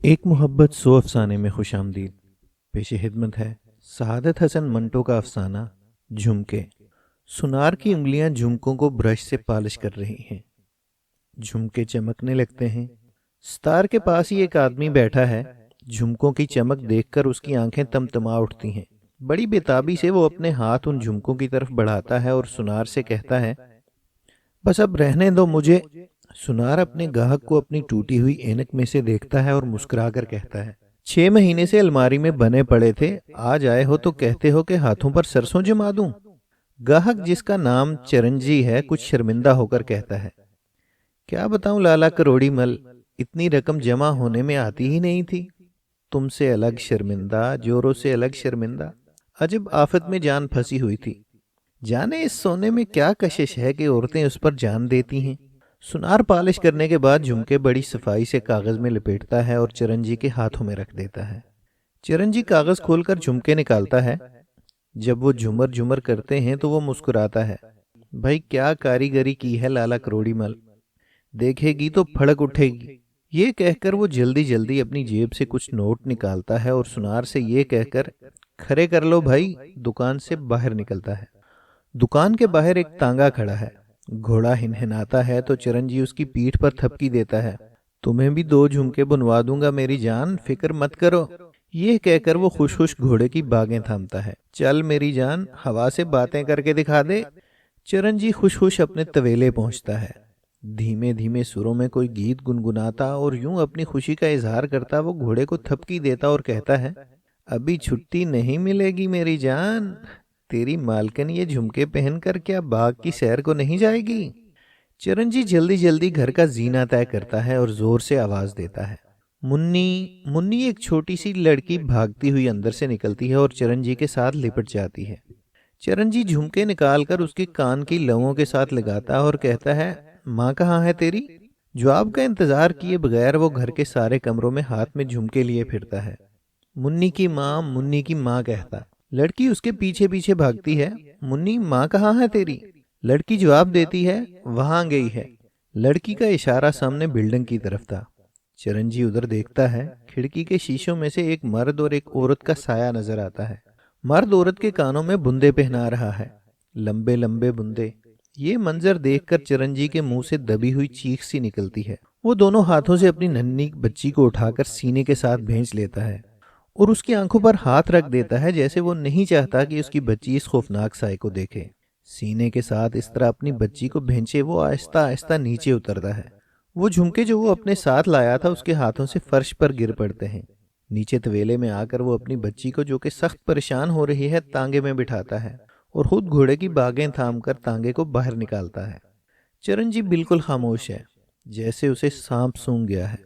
एक मोहब्बत सौ अफसाने में खुशामदीद। पेशे खिदमत है सआदत हसन मंटो का अफसाना झुमके। सुनार की उंगलियां झुमकों को ब्रश से पॉलिश कर रही हैं। झुमके चमकने लगते हैं। सितार के पास ही एक आदमी बैठा है। झुमकों की चमक देखकर उसकी आंखें तमतमा उठती हैं। बड़ी बेताबी से वो अपने हाथ उन झुमकों की तरफ बढ़ाता है और सुनार से कहता है, बस अब रहने दो मुझे। सुनार अपने ग्राहक को अपनी टूटी हुई ऐनक में से देखता है और मुस्कुराकर कहता है, 6 महीने से अलमारी में बने पड़े थे, आज आए हो तो कहते हो कि हाथों पर सरसों जमा दूं। ग्राहक, जिसका नाम चिरंजी है, कुछ शर्मिंदा होकर कहता है, क्या बताऊं लाला करोड़ी मल, इतनी रकम जमा होने में आती ही नहीं थी। तुमसे अलग शर्मिंदा, जोरों से अलग शर्मिंदा। अजब आफत में जान फंसी हुई थी। जाने इस सोने में क्या कशिश है कि औरतें उस पर जान देती हैं। सुनार पॉलिश करने के बाद झुमके बड़ी सफाई से कागज में लपेटता है और चिरंजी के हाथों में रख देता है। चिरंजी कागज खोलकर झुमके निकालता है। जब वो झुमर झुमर करते हैं तो वो मुस्कुराता है। भाई क्या कारीगरी की है लाला करोड़ी मल, देखेगी तो फड़क उठेगी। ये कहकर वो जल्दी जल्दी अपनी जेब से कुछ नोट निकालता है और सुनार से ये कहकर, खरे कर लो भाई, दुकान से बाहर निकलता है। दुकान के बाहर एक तांगा खड़ा है। घोड़ा हिनहिनाता है तो चिरंजी उसकी पीठ पर थपकी देता है। तुम्हें भी 2 झुमके बुनवा दूंगा मेरी जान, फिक्र मत करो। ये कहकर वो खुश खुश घोड़े की बागें थामता है। चल मेरी जान, हवा से बातें करके दिखा दे। चिरंजी खुश खुश अपने तवेले पहुंचता है। धीमे धीमे सुरों में कोई गीत गुनगुनाता और यूं अपनी खुशी का इजहार करता वो घोड़े को थपकी देता और कहता है, अभी छुट्टी नहीं मिलेगी मेरी जान। तेरी मालकिन ये झुमके पहनकर क्या बाग की सैर को नहीं जाएगी। चिरंजी जल्दी जल्दी घर का जीना तय करता है और जोर से आवाज देता है, मुन्नी मुन्नी। एक छोटी सी लड़की भागती हुई अंदर से निकलती है और चिरंजी के साथ लिपट जाती है। चिरंजी झुमके निकालकर उसके कान की लवों के साथ लगाता है और कहता है, माँ कहाँ है तेरी। जवाब का इंतजार किए बगैर वो घर के सारे कमरों में हाथ में झुमके लिए फिरता है। मुन्नी की माँ, मुन्नी की माँ कहता। लड़की उसके पीछे पीछे भागती है। मुन्नी, माँ कहाँ है तेरी। लड़की जवाब देती है, वहां गई है। लड़की का इशारा सामने बिल्डिंग की तरफ था। चिरंजी उधर देखता है। खिड़की के शीशों में से एक मर्द और एक औरत का साया नजर आता है। मर्द औरत के कानों में बुंदे पहना रहा है, लंबे लंबे बुंदे। ये मंजर देखकर चिरंजी के मुंह से दबी हुई चीख सी निकलती है। वो दोनों हाथों से अपनी नन्ही बच्ची को उठाकर सीने के साथ भींच लेता है और उसकी आंखों पर हाथ रख देता है, जैसे वो नहीं चाहता कि उसकी बच्ची इस खौफनाक साय को देखे। सीने के साथ इस तरह अपनी बच्ची को भींचे वो आहिस्ता आहिस्ता नीचे उतरता है। वो झुमके जो वो अपने साथ लाया था उसके हाथों से फर्श पर गिर पड़ते हैं। नीचे तवेले में आकर वो अपनी बच्ची को, जो कि सख्त परेशान हो रही है, तांगे में बिठाता है और खुद घोड़े की बागें थामकर तांगे को बाहर निकालता है। चिरंजीव बिल्कुल खामोश है, जैसे उसे सांप सूंघ गया है।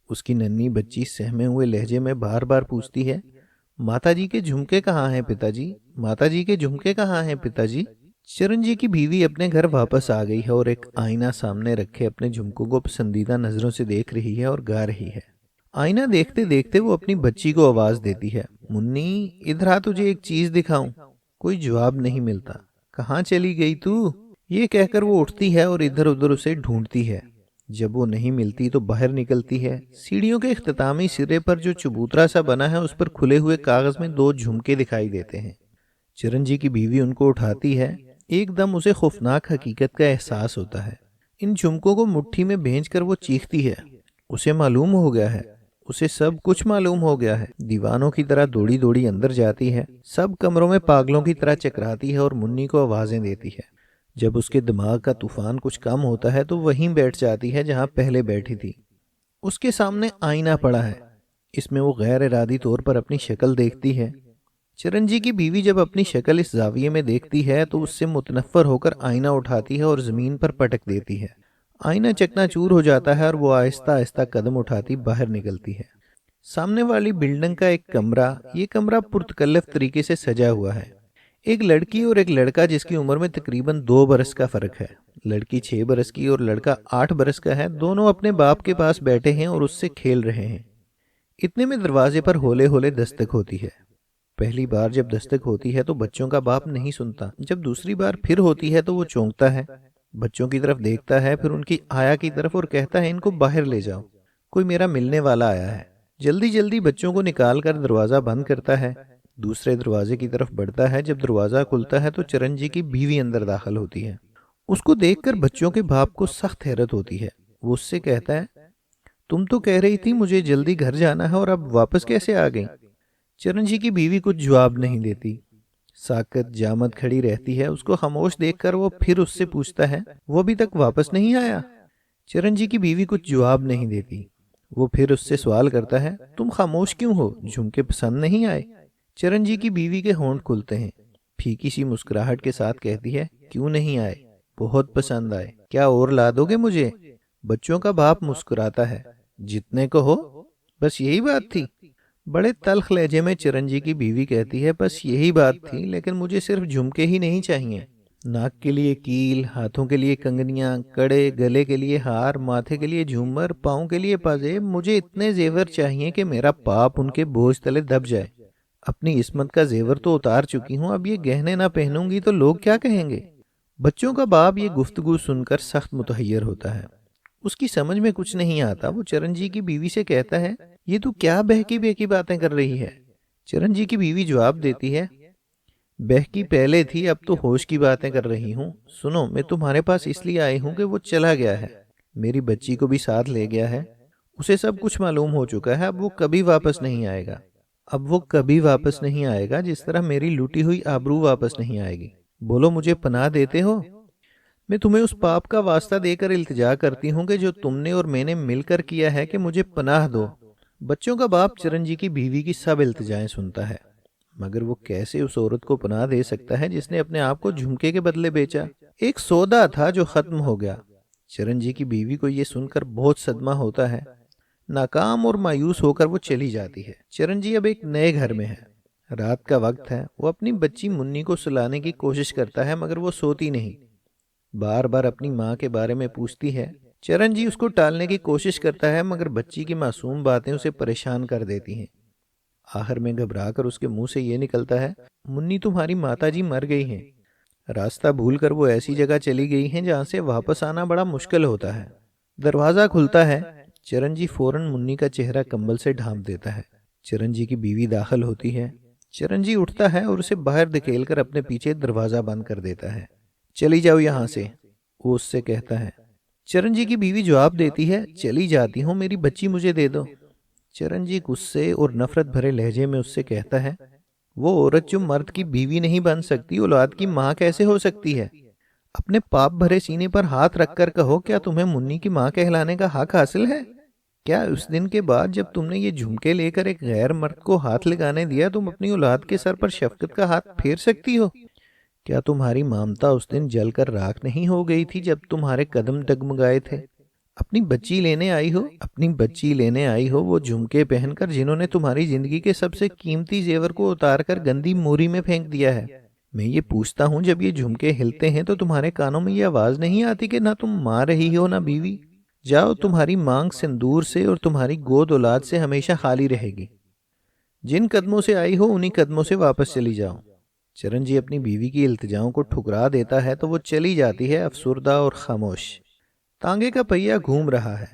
उसकी नन्ही बच्ची सहमे हुए लहजे में बार बार पूछती है, माताजी के झुमके कहाँ हैं पिताजी, माताजी के झुमके कहाँ हैं पिताजी। चिरंजी की बीवी अपने घर वापस आ गई है और एक आईना सामने रखे अपने झुमकों को पसंदीदा नजरों से देख रही है और गा रही है। आईना देखते देखते वो अपनी बच्ची को आवाज देती है, मुन्नी इधर आ, तुझे एक चीज दिखाऊं। कोई जवाब नहीं मिलता। कहाँ चली गई तू। ये कहकर वो उठती है और इधर उधर उसे ढूंढती है। जब वो नहीं मिलती तो बाहर निकलती है। सीढ़ियों के इख्तितामी सिरे पर जो चबूतरा सा बना है उस पर खुले हुए कागज में 2 झुमके दिखाई देते हैं। चिरंजी की बीवी उनको उठाती है। एकदम उसे खौफनाक हकीकत का एहसास होता है। इन झुमकों को मुट्ठी में भेंचकर वो चीखती है। उसे मालूम हो गया है, उसे सब कुछ मालूम हो गया है। दीवानों की तरह दौड़ी दौड़ी अंदर जाती है, सब कमरों में पागलों की तरह चकराती है और मुन्नी को आवाजें देती है। जब उसके दिमाग का तूफान कुछ कम होता है तो वहीं बैठ जाती है जहां पहले बैठी थी। उसके सामने आईना पड़ा है। इसमें वो गैर इरादी तौर पर अपनी शक्ल देखती है। चिरंजी की बीवी जब अपनी शक्ल इस जाविये में देखती है तो उससे मुतनफ्फर होकर आईना उठाती है और जमीन पर पटक देती है। आईना चकनाचूर हो जाता है और वो आहिस्ता आहिस्ता कदम उठाती बाहर निकलती है। सामने वाली बिल्डिंग का एक कमरा, ये कमरा पुरतकल्लफ तरीके से सजा हुआ है। एक लड़की और एक लड़का, जिसकी उम्र में तकरीबन 2 बरस का फर्क है। लड़की 6 बरस की और लड़का 8 बरस का है। दोनों अपने बाप के पास बैठे हैं और उससे खेल रहे हैं। इतने में दरवाजे पर होले होले दस्तक होती है। पहली बार जब दस्तक होती है तो बच्चों का बाप नहीं सुनता। जब दूसरी बार फिर होती है तो वो चौंकता है, बच्चों की तरफ देखता है, फिर उनकी आया की तरफ और कहता है, इनको बाहर ले जाओ, कोई मेरा मिलने वाला आया है। जल्दी जल्दी बच्चों को निकाल कर दरवाज़ा बंद करता है। दूसरे दरवाजे की तरफ बढ़ता है। जब दरवाज़ा खुलता है तो चरण जी की बीवी अंदर दाखिल होती है। उसको देखकर बच्चों के बाप को सख्त हैरत होती है। वो उससे कहता है, तुम तो कह रही थी मुझे जल्दी घर जाना है और अब वापस कैसे आ गई? चरण जी की बीवी कुछ जवाब नहीं देती। साकत जामद खड़ी रहती है। उसको खामोश देखकर वो फिर उससे पूछता है, वो अभी तक वापस नहीं आया? चरण जी की बीवी कुछ जवाब नहीं देती। वो फिर उससे सवाल करता है, तुम खामोश क्यों हो? झुमके पसंद नहीं आए? चरण जी की बीवी के होंठ खुलते हैं। फीकी सी मुस्कुराहट के साथ कहती है, क्यों नहीं आए? बहुत पसंद आए। क्या और ला दोगे मुझे? बच्चों का बाप मुस्कुराता है। जितने को हो। बस यही बात थी? बड़े तल्ख लहजे में चिरंजी की बीवी कहती है, बस यही बात थी, लेकिन मुझे सिर्फ झुमके ही नहीं चाहिए। नाक के लिए कील, हाथों के लिए कंगनियां, कड़े, गले के लिए हार, माथे के लिए झूमर, पाँव के लिए पाजेब। मुझे इतने जेवर चाहिए कि मेरा पाप उनके बोझ तले दब जाए। अपनी इस्मत का जेवर तो उतार चुकी हूँ, अब ये गहने ना पहनूंगी तो लोग क्या कहेंगे? बच्चों का बाप ये गुफ्तगू सुनकर सख्त मुतहैयर होता है। उसकी समझ में कुछ नहीं आता। वो चरणजी की बीवी से कहता है, ये तू क्या बहकी बहकी बातें कर रही है? चरणजी की बीवी जवाब देती है, बहकी पहले थी, अब तो होश की बातें कर रही हूँ। सुनो, मैं तुम्हारे पास इसलिए आई हूँ कि वो चला गया है, मेरी बच्ची को भी साथ ले गया है। उसे सब कुछ मालूम हो चुका है। अब वो कभी वापस नहीं आएगा। अब वो कभी वापस नहीं आएगा, जिस तरह मेरी लूटी हुई आबरू वापस नहीं आएगी। बोलो, मुझे पनाह देते हो? मैं तुम्हें उस पाप का वास्ता देकर इल्तिजा करती हूँ कि जो तुमने और मैंने मिलकर किया है, कि मुझे पनाह दो। बच्चों का बाप चिरंजी की बीवी की सब इल्तिजाएं सुनता है, मगर वो कैसे उस औरत को पनाह दे सकता है जिसने अपने आप को झुमके के बदले बेचा? एक सौदा था जो खत्म हो गया। चिरंजी की बीवी को ये सुनकर बहुत सदमा होता है। नाकाम और मायूस होकर वो चली जाती है। चिरंजी अब एक नए घर में है। रात का वक्त है। वो अपनी बच्ची मुन्नी को सुलाने की कोशिश करता है, मगर वो सोती नहीं। बार बार अपनी माँ के बारे में पूछती है। चरणजी उसको टालने की कोशिश करता है, मगर बच्ची की मासूम बातें उसे परेशान कर देती हैं। आखिर में घबराकर उसके मुंह से ये निकलता है, मुन्नी तुम्हारी माताजी मर गई हैं। रास्ता भूलकर वो ऐसी जगह चली गई हैं जहाँ से वापस आना बड़ा मुश्किल होता है। दरवाज़ा खुलता है। चरणजी फौरन मुन्नी का चेहरा कंबल से ढांप देता है। चरणजी की बीवी दाखिल होती है। चरणजी उठता है और उसे बाहर धकेलकर अपने पीछे दरवाज़ा बंद कर देता है। चली जाओ यहाँ से, वो उससे कहता है। चरणजी की बीवी जवाब देती है, चली जाती हूँ, मेरी बच्ची मुझे दे दो। चरणजी गुस्से और नफरत भरे लहजे में उससे कहता है, वो औरत जो मर्द की बीवी नहीं बन सकती, औलाद की माँ कैसे हो सकती है? अपने पाप भरे सीने पर हाथ रखकर कहो, क्या तुम्हें मुन्नी की माँ कहलाने का हक हासिल है? क्या उस दिन के बाद जब तुमने ये झुमके लेकर एक गैर मर्द को हाथ लगाने दिया, तुम अपनी औलाद के सर पर शफकत का हाथ फेर सकती हो? क्या तुम्हारी ममता उस दिन जलकर राख नहीं हो गई थी जब तुम्हारे कदम डगमगाए थे? अपनी बच्ची लेने आई हो, अपनी बच्ची लेने आई हो, वो झुमके पहनकर जिन्होंने तुम्हारी जिंदगी के सबसे कीमती जेवर को उतारकर गंदी मोरी में फेंक दिया है। मैं ये पूछता हूँ, जब ये झुमके हिलते हैं तो तुम्हारे कानों में ये आवाज नहीं आती कि ना तुम माँ रही हो ना बीवी? जाओ, तुम्हारी मांग सिंदूर से और तुम्हारी गोद औलाद से हमेशा खाली रहेगी। जिन कदमों से आई हो उन्हीं कदमों से वापस चली जाओ। चरणजी अपनी बीवी की इल्तिजाओं को ठुकरा देता है तो वो चली जाती है, अफसुर्दा और खामोश। तांगे का पहिया घूम रहा है,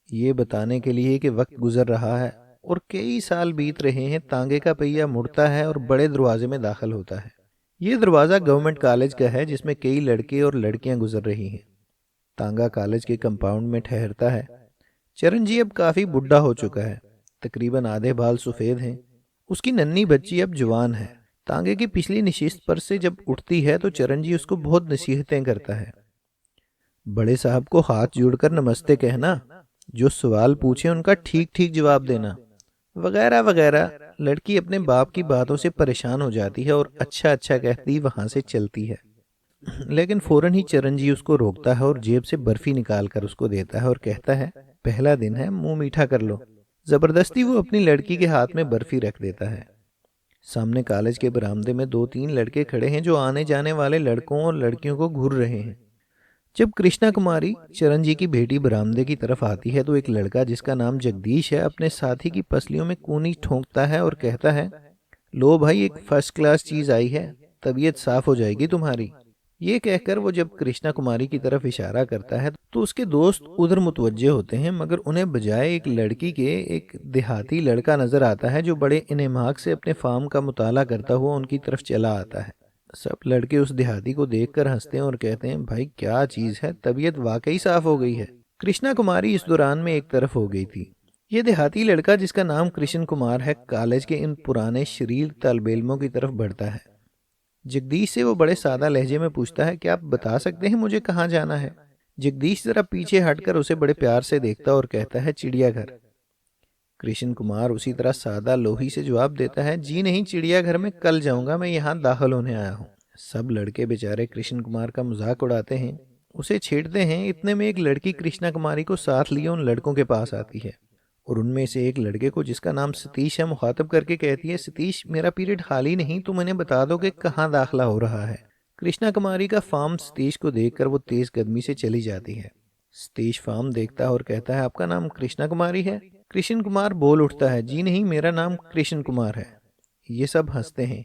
ये बताने के लिए कि वक्त गुजर रहा है और कई साल बीत रहे हैं। तांगे का पहिया मुड़ता है और बड़े दरवाजे में दाखिल होता है। ये दरवाज़ा गवर्नमेंट कॉलेज का है, जिसमें कई लड़के और लड़कियां गुजर रही हैं। तांगा कॉलेज के कंपाउंड में ठहरता है। चरणजी अब काफ़ी बुढ़ा हो चुका है। तकरीबन आधे बाल सफ़ेद हैं। उसकी नन्ही बच्ची अब जवान है। तांगे की पिछली नशिस्त पर से जब उठती है तो चरणजी उसको बहुत नसीहतें करता है। बड़े साहब को हाथ जोड़कर नमस्ते कहना, जो सवाल पूछे उनका ठीक ठीक जवाब देना, वगैरह वगैरह। लड़की अपने बाप की बातों से परेशान हो जाती है और अच्छा अच्छा कहती वहां से चलती है। लेकिन फौरन ही चरणजी उसको रोकता है और जेब से बर्फी निकाल कर उसको देता है और कहता है, पहला दिन है, मुंह मीठा कर लो। जबरदस्ती वो अपनी लड़की के हाथ में बर्फी रख देता है। सामने कॉलेज के बरामदे में 2-3 लड़के खड़े हैं जो आने जाने वाले लड़कों और लड़कियों को घूर रहे हैं। जब कृष्णा कुमारी चरणजी की बेटी बरामदे की तरफ आती है तो एक लड़का जिसका नाम जगदीश है अपने साथी की पसलियों में कूनी ठोंकता है और कहता है, लो भाई, एक फर्स्ट क्लास चीज आई है, तबीयत साफ हो जाएगी तुम्हारी। ये कहकर वो जब कृष्णा कुमारी की तरफ इशारा करता है तो उसके दोस्त उधर मुतवज्जे होते हैं, मगर उन्हें बजाय एक लड़की के एक देहाती लड़का नजर आता है जो बड़े इनेमाक से अपने फार्म का मुताला करता हुआ उनकी तरफ चला आता है। सब लड़के उस देहाती को देखकर हंसते हैं और कहते हैं, भाई क्या चीज है, तबीयत वाकई साफ हो गई है। कृष्णा कुमारी इस दौरान में एक तरफ हो गई थी। ये देहाती लड़का जिसका नाम कृष्ण कुमार है कॉलेज के इन पुराने शरीर तालिबेलमों की तरफ बढ़ता है। जगदीश से वो बड़े सादा लहजे में पूछता है कि आप बता सकते हैं मुझे कहाँ जाना है। जगदीश जरा पीछे हटकर उसे बड़े प्यार से देखता और कहता है, चिड़ियाघर। कृष्ण कुमार उसी तरह सादा लोही से जवाब देता है, जी नहीं, चिड़ियाघर में कल जाऊंगा, मैं यहाँ दाखिल होने आया हूँ। सब लड़के बेचारे कृष्ण कुमार का मजाक उड़ाते हैं, उसे छेड़ते हैं। इतने में एक लड़की कृष्णा कुमारी को साथ लिए उन लड़कों के पास आती है और उनमें से एक लड़के को जिसका नाम सतीश है मुखातब करके कहती है, सतीश मेरा पीरियड खाली नहीं, तुम इन्हें बता दो कि कहाँ दाखिला हो रहा है। कृष्णा कुमारी का फार्म सतीश को देखकर वो तेज कदमी से चली जाती है। सतीश फार्म देखता है और कहता है, आपका नाम कृष्णा कुमारी है? कृष्ण कुमार बोल उठता है, जी नहीं, मेरा नाम कृष्ण कुमार है। ये सब हंसते हैं।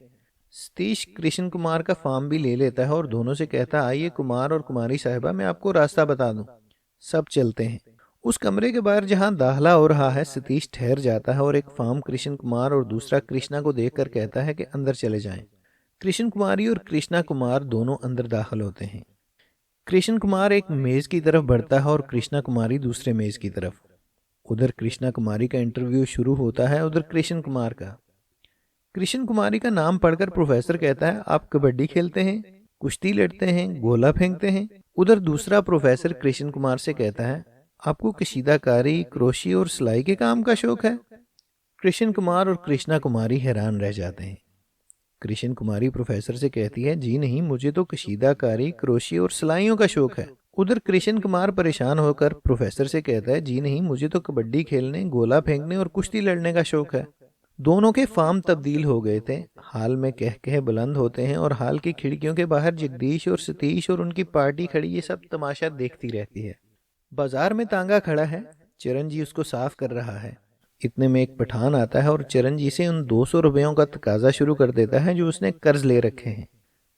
सतीश कृष्ण कुमार का फार्म भी ले लेता है और दोनों से कहता है, आइए कुमार और कुमारी साहिबा, मैं आपको रास्ता बता दूं। सब चलते हैं। उस कमरे के बाहर जहां दाखिला हो रहा है सतीश ठहर जाता है और एक फार्म कृष्ण कुमार और दूसरा कृष्णा को देखकर कहता है कि अंदर चले जाएं। कृष्ण कुमारी और कृष्णा कुमार दोनों अंदर दाखिल होते हैं। कृष्ण कुमार एक मेज की तरफ बढ़ता है और कृष्णा कुमारी दूसरे मेज की तरफ। उधर कृष्णा कुमारी का इंटरव्यू शुरू होता है, उधर कृष्ण कुमार का। कृष्ण कुमारी का नाम पढ़कर प्रोफेसर कहता है, आप कबड्डी खेलते हैं, कुश्ती लड़ते हैं, गोला फेंकते हैं। उधर दूसरा प्रोफेसर कृष्ण कुमार से कहता है, आपको कशीदाकारी, क्रोशी और सिलाई के काम का शौक है? कृष्ण कुमार और कृष्णा कुमारी हैरान रह जाते हैं। कृष्ण कुमारी प्रोफेसर से कहती है, जी नहीं, मुझे तो कशीदाकारी, क्रोशी और सिलाइयों का शौक है। उधर कृष्ण कुमार परेशान होकर प्रोफेसर से कहता है, जी नहीं, मुझे तो कबड्डी खेलने, गोला फेंकने और कुश्ती लड़ने का शौक है। दोनों के फार्म तब्दील हो गए थे। हाल में कह कह बुलंद होते हैं और हाल की खिड़कियों के बाहर जगदीश और सतीश और उनकी पार्टी खड़ी ये सब तमाशा देखती रहती है। बाजार में तांगा खड़ा है, चिरंजी उसको साफ कर रहा है। इतने में एक पठान आता है और चिरंजी से उन 200 रुपयों का तकाजा शुरू कर देता है जो उसने कर्ज ले रखे हैं।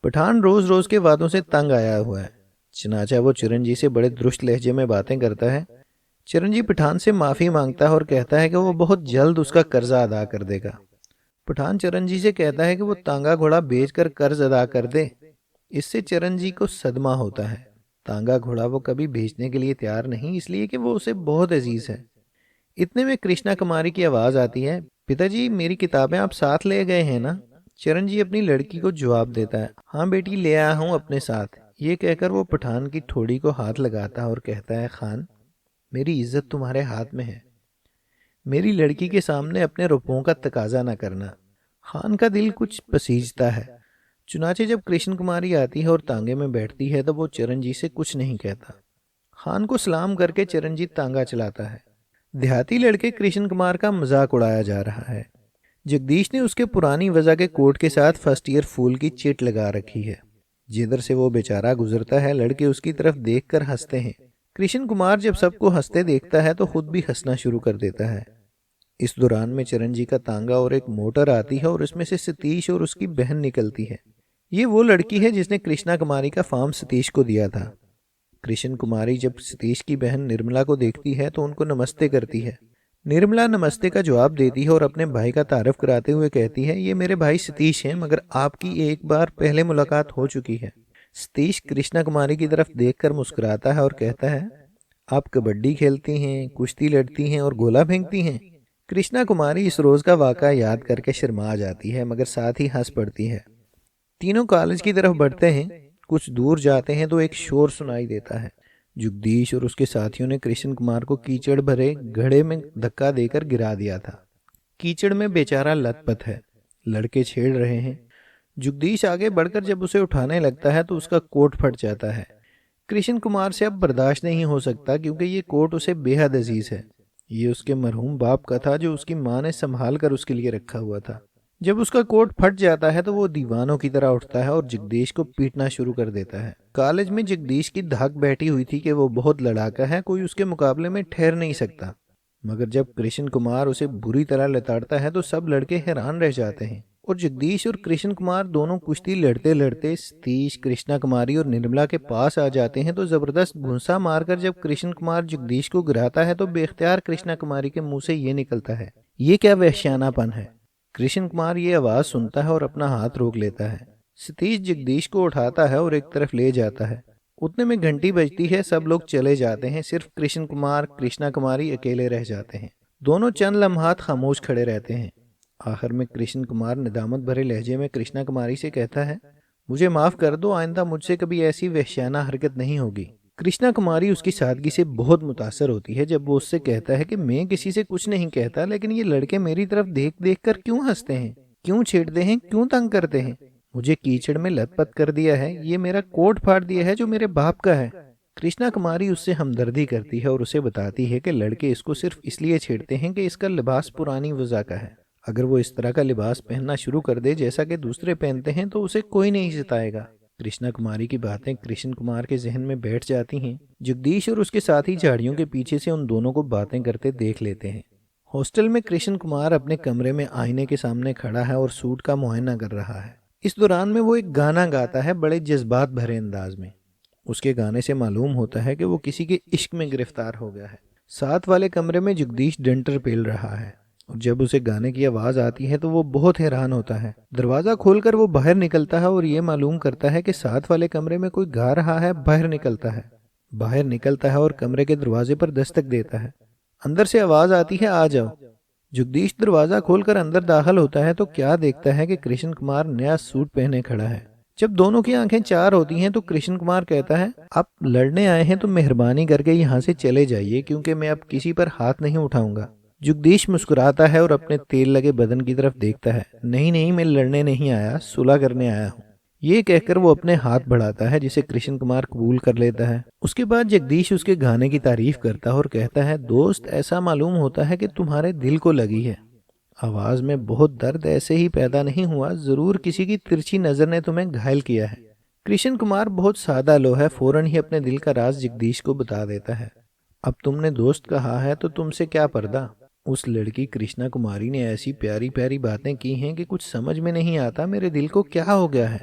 पठान रोज रोज के वादों से तंग आया हुआ है, चनाचा वो चिरंजी से बड़े दुरुस्त लहजे में बातें करता है। चिरंजी पठान से माफी मांगता है और कहता है कि वो बहुत जल्द उसका कर्जा अदा कर देगा। पठान चिरंजी से कहता है कि वो तांगा घोड़ा बेचकर कर्ज अदा कर दे। इससे चिरंजी को सदमा होता है। तांगा घोड़ा वो कभी बेचने के लिए तैयार नहीं, इसलिए कि वो उसे बहुत अजीज है। इतने में कृष्णा कुमारी की आवाज आती है, पिताजी मेरी किताबें आप साथ ले गए हैं ना? चिरंजी अपनी लड़की को जवाब देता है, हाँ बेटी, ले आया हूँ अपने साथ। ये कहकर वो पठान की ठोड़ी को हाथ लगाता है और कहता है, खान, मेरी इज्जत तुम्हारे हाथ में है, मेरी लड़की के सामने अपने रुपयों का तकाजा ना करना। खान का दिल कुछ पसीजता है। चुनाचे जब कृष्ण कुमारी आती है और तांगे में बैठती है तो वो चिरंजी से कुछ नहीं कहता। खान को सलाम करके चिरंजीत तांगा चलाता है। देहाती लड़के कृष्ण कुमार का मजाक उड़ाया जा रहा है। जगदीश ने उसके पुरानी वजह के कोट के साथ फर्स्ट ईयर फूल की चिट लगा रखी है। जिधर से वो बेचारा गुजरता है लड़के उसकी तरफ देखकर हंसते हैं। कृष्ण कुमार जब सबको हंसते देखता है तो खुद भी हंसना शुरू कर देता है। इस दौरान में चिरंजी का तांगा और एक मोटर आती है और उसमें से सतीश और उसकी बहन निकलती है। ये वो लड़की है जिसने कृष्णा कुमारी का फार्म सतीश को दिया था। कृष्ण कुमारी जब सतीश की बहन निर्मला को देखती है तो उनको नमस्ते करती है। निर्मला नमस्ते का जवाब देती है और अपने भाई का तारफ कराते हुए कहती है, ये मेरे भाई सतीश हैं, मगर आपकी एक बार पहले मुलाकात हो चुकी है। सतीश कृष्णा कुमारी की तरफ देखकर मुस्कुराता है और कहता है, आप कबड्डी खेलती हैं, कुश्ती लड़ती हैं और गोला फेंकती हैं। कृष्णा कुमारी इस रोज का वाक़या याद करके शर्मा जाती है, मगर साथ ही हंस पड़ती है। तीनों कॉलेज की तरफ बढ़ते हैं। कुछ दूर जाते हैं तो एक शोर सुनाई देता है। जगदीश और उसके साथियों ने कृष्ण कुमार को कीचड़ भरे घड़े में धक्का देकर गिरा दिया था। कीचड़ में बेचारा लथपथ है, लड़के छेड़ रहे हैं। जगदीश आगे बढ़कर जब उसे उठाने लगता है तो उसका कोट फट जाता है। कृष्ण कुमार से अब बर्दाश्त नहीं हो सकता क्योंकि ये कोट उसे बेहद अजीज है। ये उसके मरहूम बाप का था जो उसकी माँ ने संभाल कर उसके लिए रखा हुआ था। जब उसका कोट फट जाता है तो वो दीवानों की तरह उठता है और जगदीश को पीटना शुरू कर देता है। कॉलेज में जगदीश की धाक बैठी हुई थी कि वो बहुत लड़ाका है, कोई उसके मुकाबले में ठहर नहीं सकता। मगर जब कृष्ण कुमार उसे बुरी तरह लताड़ता है तो सब लड़के हैरान रह जाते हैं। और जगदीश और कृष्ण कुमार दोनों कुश्ती लड़ते लड़ते सतीश, कृष्णा कुमारी और निर्मला के पास आ जाते हैं। तो जबरदस्त घुंसा मारकर जब कृष्ण कुमार जगदीश को गिराता है तो बेख्तियार कृष्णा कुमारी के मुंह से ये निकलता है, ये क्या वहशियानापन है। कृष्ण कुमार ये आवाज सुनता है और अपना हाथ रोक लेता है। सतीश जगदीश को उठाता है और एक तरफ ले जाता है। उतने में घंटी बजती है, सब लोग चले जाते हैं, सिर्फ कृष्ण कुमार, कृष्णा कुमारी अकेले रह जाते हैं। दोनों चंद लम्हात खामोश खड़े रहते हैं। आखिर में कृष्ण कुमार निदामत भरे लहजे में कृष्णा कुमारी से कहता है, मुझे माफ कर दो, आइंदा मुझसे कभी ऐसी वहशियाना हरकत नहीं होगी। कृष्णा कुमारी उसकी सादगी से बहुत मुतासर होती है जब वो उससे कहता है कि मैं किसी से कुछ नहीं कहता, लेकिन ये लड़के मेरी तरफ देख देख कर क्यों हंसते हैं, क्यों छेड़ते हैं, क्यों तंग करते हैं। मुझे कीचड़ में लथपथ कर दिया है, ये मेरा कोट फाड़ दिया है जो मेरे बाप का है। कृष्णा कुमारी उससे हमदर्दी करती है और उसे बताती है कि लड़के इसको सिर्फ इसलिए छेड़ते हैं कि इसका लिबास पुरानी वज़ा का है। अगर वो इस तरह का लिबास पहनना शुरू कर दे जैसा कि दूसरे पहनते हैं तो उसे कोई नहीं सताएगा। कृष्णा कुमारी की बातें कृष्ण कुमार के जहन में बैठ जाती हैं। जगदीश और उसके साथी झाड़ियों के पीछे से उन दोनों को बातें करते देख लेते हैं। हॉस्टल में कृष्ण कुमार अपने कमरे में आईने के सामने खड़ा है और सूट का मुआयना कर रहा है। इस दौरान में वो एक गाना गाता है बड़े जज्बात भरे अंदाज में। उसके गाने से मालूम होता है कि वो किसी के इश्क में गिरफ्तार हो गया है। साथ वाले कमरे में जगदीश डंटर पेल रहा है और जब उसे गाने की आवाज आती है तो वो बहुत हैरान होता है। दरवाजा खोलकर वो बाहर निकलता है और ये मालूम करता है कि साथ वाले कमरे में कोई गा रहा है। बाहर निकलता है और कमरे के दरवाजे पर दस्तक देता है। अंदर से आवाज आती है, आ जाओ। जगदीश दरवाजा खोलकर अंदर दाखिल होता है तो क्या देखता है कि कृष्ण कुमार नया सूट पहने खड़ा है। जब दोनों की आंखें चार होती हैं तो कृष्ण कुमार कहता है, आप लड़ने आए हैं तो मेहरबानी करके यहाँ से चले जाइए, क्योंकि मैं अब किसी पर हाथ नहीं उठाऊंगा। जगदीश मुस्कुराता है और अपने तेल लगे बदन की तरफ देखता है। नहीं नहीं, मैं लड़ने नहीं आया, सुलह करने आया हूँ। ये कहकर वो अपने हाथ बढ़ाता है जिसे कृष्ण कुमार कबूल कर लेता है। उसके बाद जगदीश उसके गाने की तारीफ करता है और कहता है, दोस्त, ऐसा मालूम होता है कि तुम्हारे दिल को लगी है। आवाज में बहुत दर्द ऐसे ही पैदा नहीं हुआ, जरूर किसी की तिरछी नजर ने तुम्हें घायल किया है। कृष्ण कुमार बहुत सादा लो है, फौरन ही अपने दिल का राज जगदीश को बता देता है। अब तुमने दोस्त कहा है तो तुमसे क्या पर्दा। उस लड़की कृष्णा कुमारी ने ऐसी प्यारी प्यारी बातें की हैं कि कुछ समझ में नहीं आता मेरे दिल को क्या हो गया है।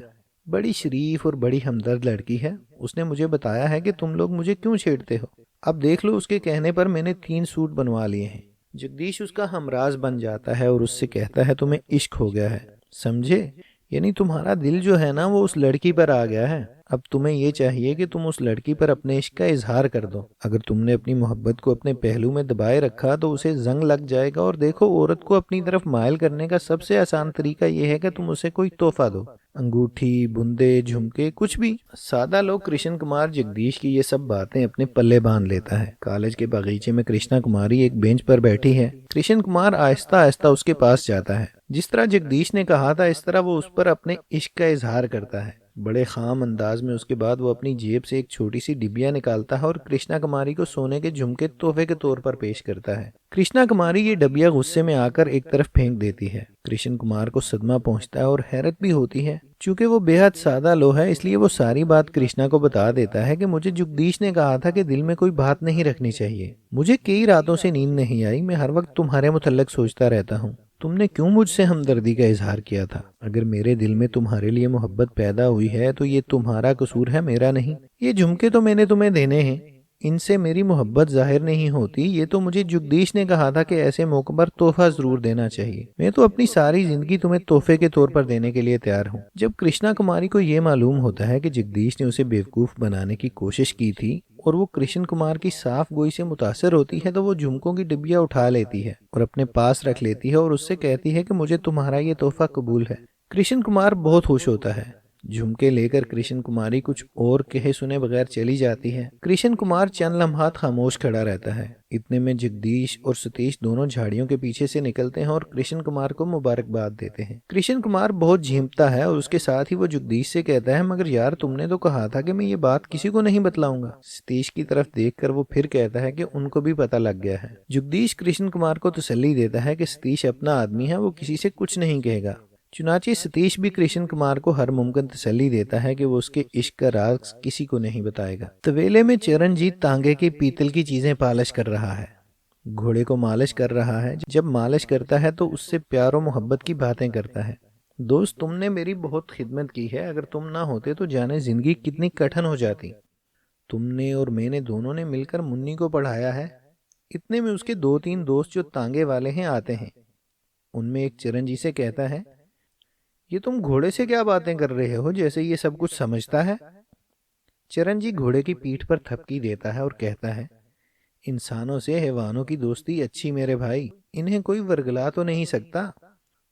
बड़ी शरीफ और बड़ी हमदर्द लड़की है। उसने मुझे बताया है कि तुम लोग मुझे क्यों छेड़ते हो। अब देख लो, उसके कहने पर मैंने 3 सूट बनवा लिए हैं। जगदीश उसका हमराज बन जाता है और उससे कहता है, तुम्हें इश्क हो गया है, समझे? यानी तुम्हारा दिल जो है ना वो उस लड़की पर आ गया है। अब तुम्हें ये चाहिए कि तुम उस लड़की पर अपने इश्क का इजहार कर दो। अगर तुमने अपनी मोहब्बत को अपने पहलू में दबाए रखा तो उसे जंग लग जाएगा। और देखो, औरत को अपनी तरफ मायल करने का सबसे आसान तरीका यह है कि तुम उसे कोई तोहफा दो, अंगूठी, बुंदे, झुमके, कुछ भी। सादा लोग कृष्ण कुमार जगदीश की ये सब बातें अपने पल्ले बांध लेता है। कॉलेज के बगीचे में कृष्णा कुमारी एक बेंच पर बैठी है। कृष्ण कुमार आहिस्ता आहिस्ता उसके पास जाता है। जिस तरह जगदीश ने कहा था इस तरह वो उस पर अपने इश्क का इजहार करता है, बड़े खाम अंदाज में। उसके बाद वो अपनी जेब से एक छोटी सी डिबिया निकालता है और कृष्णा कुमारी को सोने के झुमके तोहफे के तौर पर पेश करता है। कृष्णा कुमारी ये डिबिया गुस्से में आकर एक तरफ फेंक देती है। कृष्ण कुमार को सदमा पहुंचता है और हैरत भी होती है। चूंकि वो बेहद सादा लो है, इसलिए वो सारी बात कृष्णा को बता देता है कि मुझे जगदीश ने कहा था कि दिल में कोई बात नहीं रखनी चाहिए। मुझे कई रातों से नींद नहीं आई, मैं हर वक्त तुम्हारे मुतल्लिक सोचता रहता हूँ। तुमने क्यों मुझसे हमदर्दी का इजहार किया था? अगर मेरे दिल में तुम्हारे लिए मोहब्बत पैदा हुई है तो ये तुम्हारा कसूर है, मेरा नहीं। ये झुमके तो मैंने तुम्हें देने हैं, इनसे मेरी मोहब्बत जाहिर नहीं होती। ये तो मुझे जगदीश ने कहा था कि ऐसे मौके पर तोहफा जरूर देना चाहिए। मैं तो अपनी सारी जिंदगी तुम्हें तोहफे के तौर पर देने के लिए तैयार हूँ। जब कृष्णा कुमारी को ये मालूम होता है कि जगदीश ने उसे बेवकूफ बनाने की कोशिश की थी और वो कृष्ण कुमार की साफ गोई से मुतासर होती है, तो वो झुमकों की डिब्बिया उठा लेती है और अपने पास रख लेती है और उससे कहती है कि मुझे तुम्हारा ये तोहफा कबूल है। कृष्ण कुमार बहुत खुश होता है। झुमके लेकर कृष्ण कुमारी कुछ और कहे सुने बगैर चली जाती है। कृष्ण कुमार चंद लम्हात खामोश खड़ा रहता है। इतने में जगदीश और सतीश दोनों झाड़ियों के पीछे से निकलते हैं और कृष्ण कुमार को मुबारकबाद देते हैं। कृष्ण कुमार बहुत झीमता है और उसके साथ ही वो जगदीश से कहता है, मगर यार तुमने तो कहा था कि मैं ये बात किसी को नहीं बतलाऊंगा। सतीश की तरफ देखकर वो फिर कहता है कि उनको भी पता लग गया है। जगदीश कृष्ण कुमार को तसल्ली देता है कि सतीश अपना आदमी है, वो किसी से कुछ नहीं कहेगा। चुनाचे सतीश भी कृष्ण कुमार को हर मुमकिन तसल्ली देता है कि वो उसके इश्क का राज किसी को नहीं बताएगा। तवेले में चरणजीत तांगे की पीतल की चीजें पालिश कर रहा है, घोड़े को मालिश कर रहा है। जब मालिश करता है तो उससे प्यार और मोहब्बत की बातें करता है। दोस्त, तुमने मेरी बहुत खिदमत की है। अगर तुम ना होते तो जाने जिंदगी कितनी कठिन हो जाती। तुमने और मैंने दोनों ने मिलकर मुन्नी को पढ़ाया है। इतने में उसके दो तीन दोस्त जो तांगे वाले हैं आते हैं। उनमें एक चिरंजी से कहता है, ये तुम घोड़े से क्या बातें कर रहे हो, जैसे ये सब कुछ समझता है। चिरंजी घोड़े की पीठ पर थपकी देता है और कहता है, इंसानों से हैवानों की दोस्ती अच्छी मेरे भाई, इन्हें कोई वर्गला तो नहीं सकता।